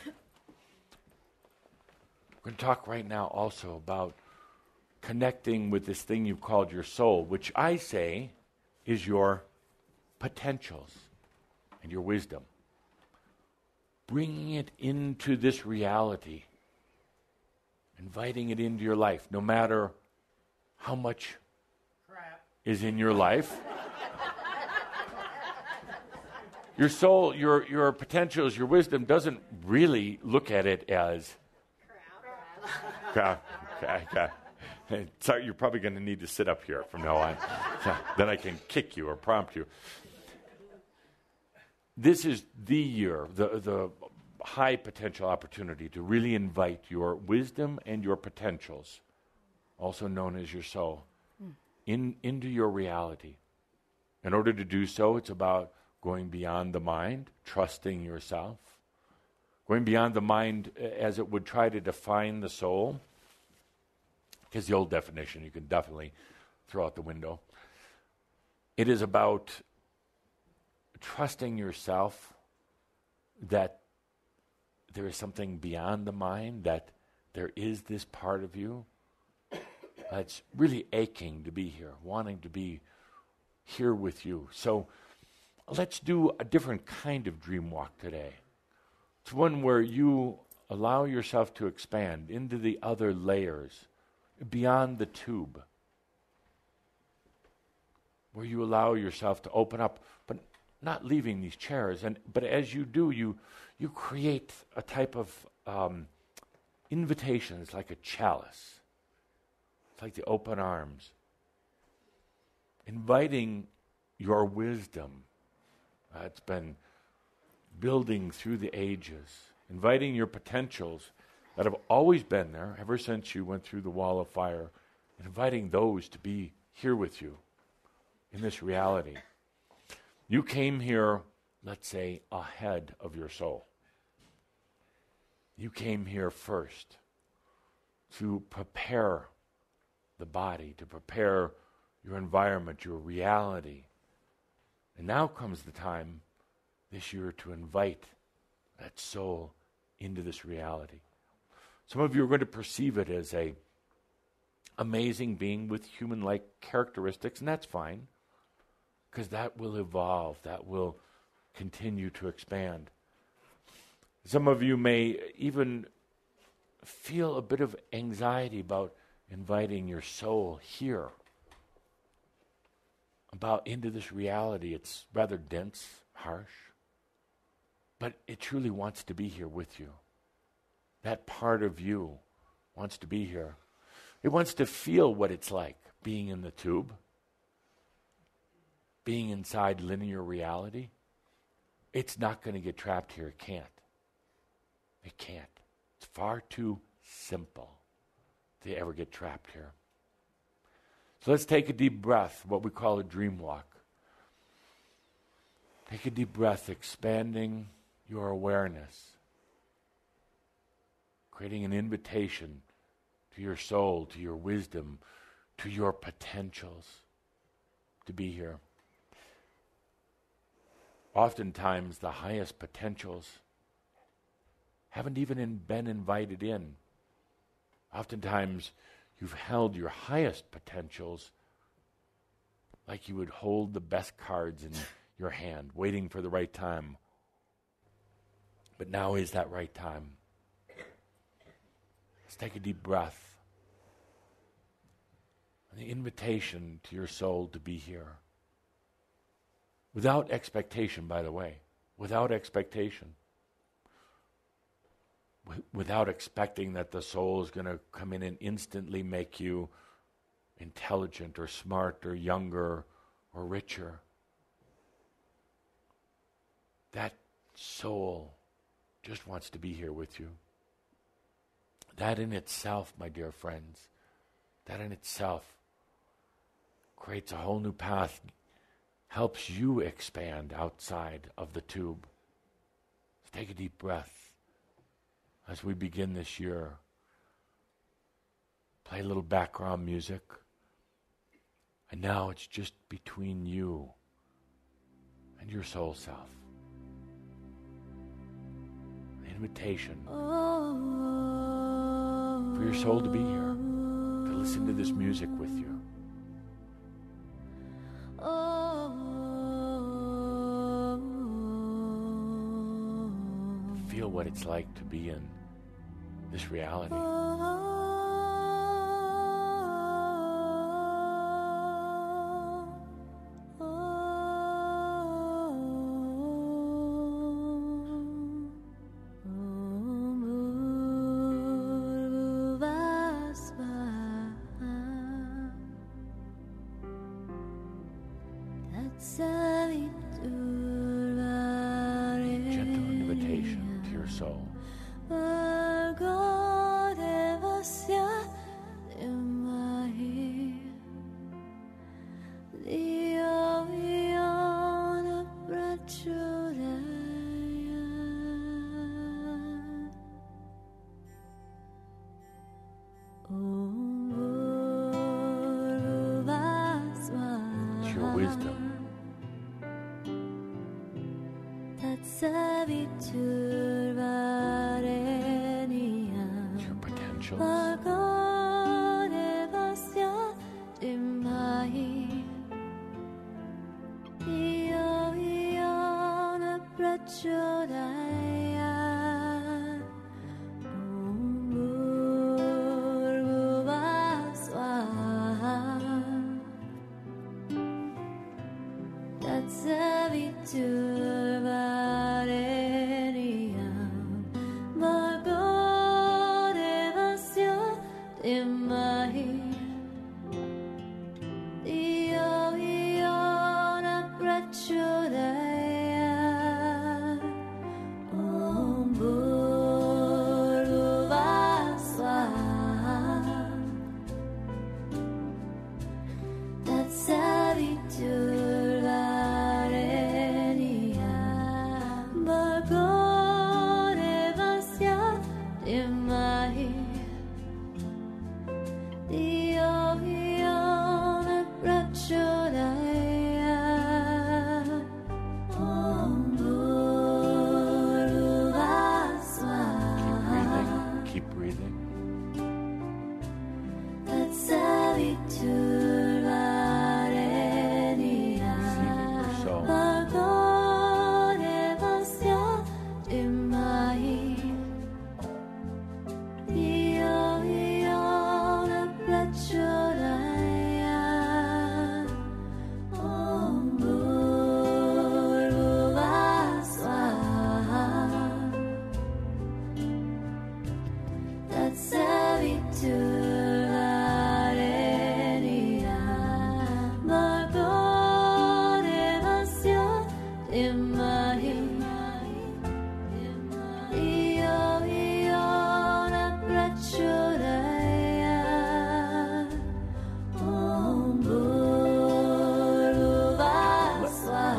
We're going to talk right now also about connecting with this thing you've called your soul, which I say is your potentials and your wisdom. Bringing it into this reality, inviting it into your life, no matter how much crap is in your life. Your soul, your potentials, your wisdom doesn't really look at it as crap. Sorry, you're probably going to need to sit up here from now on. Then I can kick you or prompt you. This is the year, the high potential opportunity to really invite your wisdom and your potentials, also known as your soul, into your reality. In order to do so, it's about going beyond the mind, trusting yourself, going beyond the mind as it would try to define the soul, because the old definition you can definitely throw out the window. It is about trusting yourself that there is something beyond the mind, that there is this part of you that's really aching to be here, wanting to be here with you. So let's do a different kind of dream walk today. It's one where you allow yourself to expand into the other layers, beyond the tube, where you allow yourself to open up, but not leaving these chairs. But as you do, you create a type of invitation. It's like a chalice. It's like the open arms. Inviting your wisdom that's been building through the ages. Inviting your potentials that have always been there ever since you went through the wall of fire. And inviting those to be here with you in this reality. You came here, let's say, ahead of your soul. You came here first to prepare the body, to prepare your environment, your reality. And now comes the time this year to invite that soul into this reality. Some of you are going to perceive it as a amazing being with human-like characteristics, and that's fine, because that will evolve, that will continue to expand. Some of you may even feel a bit of anxiety about inviting your soul here, about into this reality. It's rather dense, harsh, but it truly wants to be here with you. That part of you wants to be here. It wants to feel what it's like being in the tube, being inside linear reality. It's not going to get trapped here. It can't. It can't. It's far too simple to ever get trapped here. So let's take a deep breath, what we call a dream walk. Take a deep breath, expanding your awareness, creating an invitation to your soul, to your wisdom, to your potentials to be here. Oftentimes, the highest potentials haven't even been invited in. Oftentimes, you've held your highest potentials like you would hold the best cards in your hand, waiting for the right time. But now is that right time. Let's take a deep breath. The invitation to your soul to be here. Without expectation, by the way. Without expectation. Without expecting that the soul is going to come in and instantly make you intelligent or smart or younger or richer. That soul just wants to be here with you. That in itself, my dear friends, that in itself creates a whole new path, helps you expand outside of the tube. Let's take a deep breath as we begin this year. Play a little background music. And now it's just between you and your soul self. An invitation for your soul to be here, to listen to this music with you. Feel what it's like to be in this reality.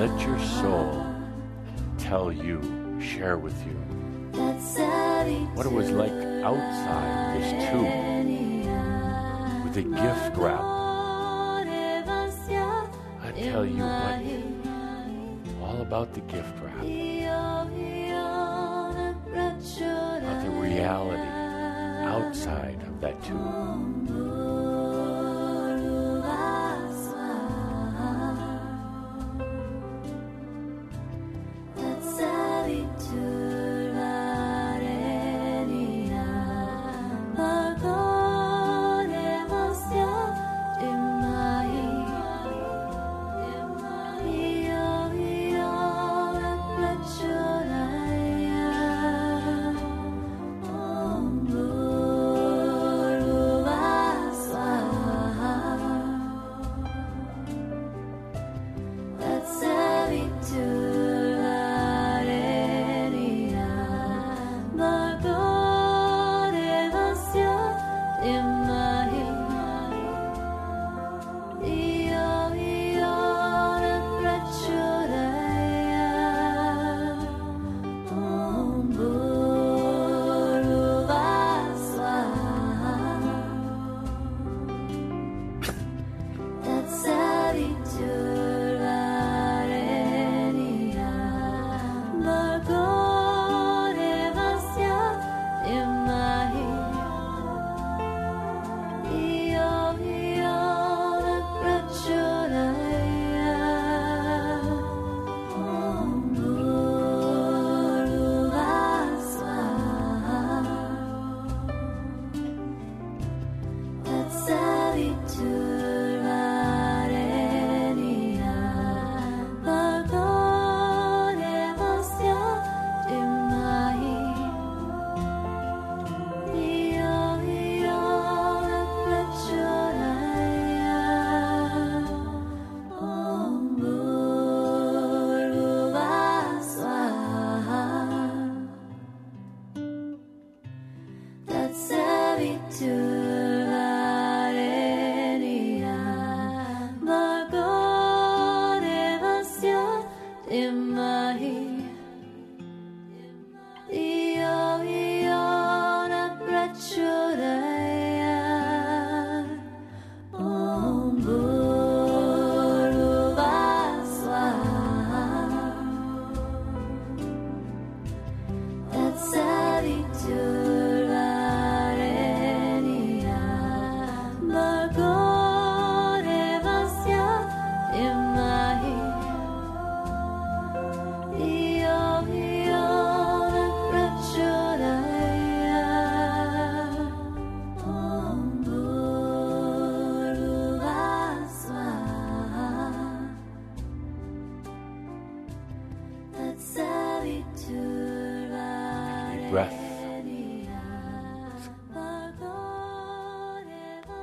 Let your soul tell you, share with you what it was like outside this tube with a gift wrap. I tell you what, all about the gift wrap, about the reality outside of that tube.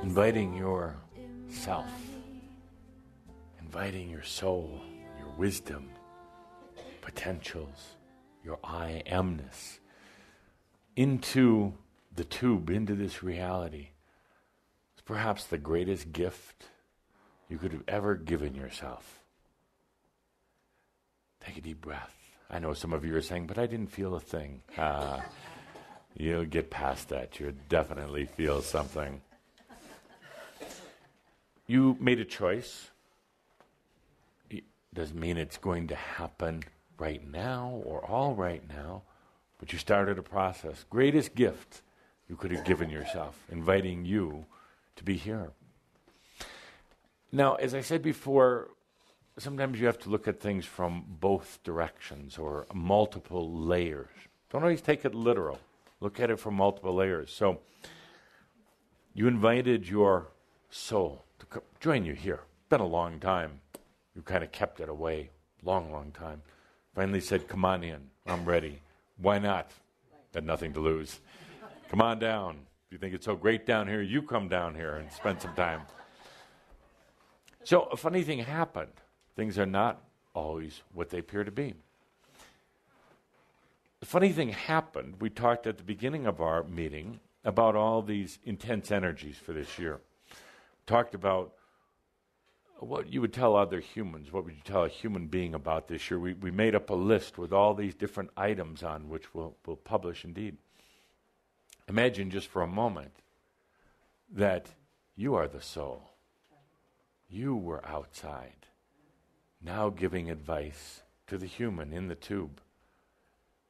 Inviting yourself, inviting your soul, your wisdom, potentials, your I amness into the tube, into this reality. It's perhaps the greatest gift you could have ever given yourself. Take a deep breath. I know some of you are saying, but I didn't feel a thing. You'll get past that. You'll definitely feel something. You made a choice. It doesn't mean it's going to happen right now or all right now, but you started a process. Greatest gift you could have given yourself, inviting you to be here. Now, as I said before, sometimes you have to look at things from both directions or multiple layers. Don't always take it literal. Look at it from multiple layers. So, you invited your soul to join you here. Been a long time. You kind of kept it away. Long time. Finally said, come on in. I'm ready. Why not? Had nothing to lose. Come on down. If you think it's so great down here, you come down here and spend some time. So a funny thing happened. Things are not always what they appear to be. The funny thing happened. We talked at the beginning of our meeting about all these intense energies for this year. Talked about what you would tell other humans, what would you tell a human being about this year? We made up a list with all these different items on which we'll publish indeed. Imagine just for a moment that you are the soul. You were outside, now giving advice to the human in the tube,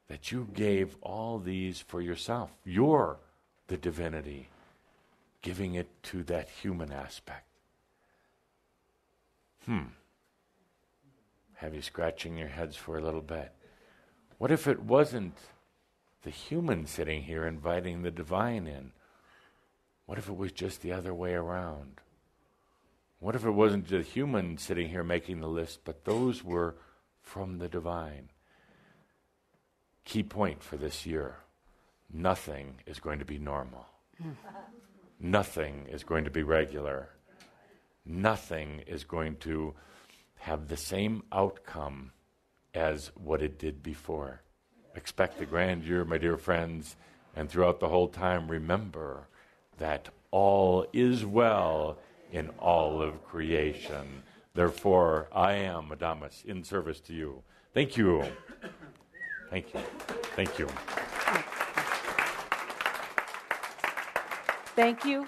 that you gave all these for yourself. You're the divinity, giving it to that human aspect. Have you scratching your heads for a little bit? What if it wasn't the human sitting here inviting the divine in? What if it was just the other way around? What if it wasn't the human sitting here making the list, but those were from the divine? Key point for this year: nothing is going to be normal. Nothing is going to be regular. Nothing is going to have the same outcome as what it did before. Expect the grandeur, my dear friends, and throughout the whole time, remember that all is well in all of creation. Therefore, I am, Adamus, in service to you. Thank you. Thank you. Thank you. Thank you.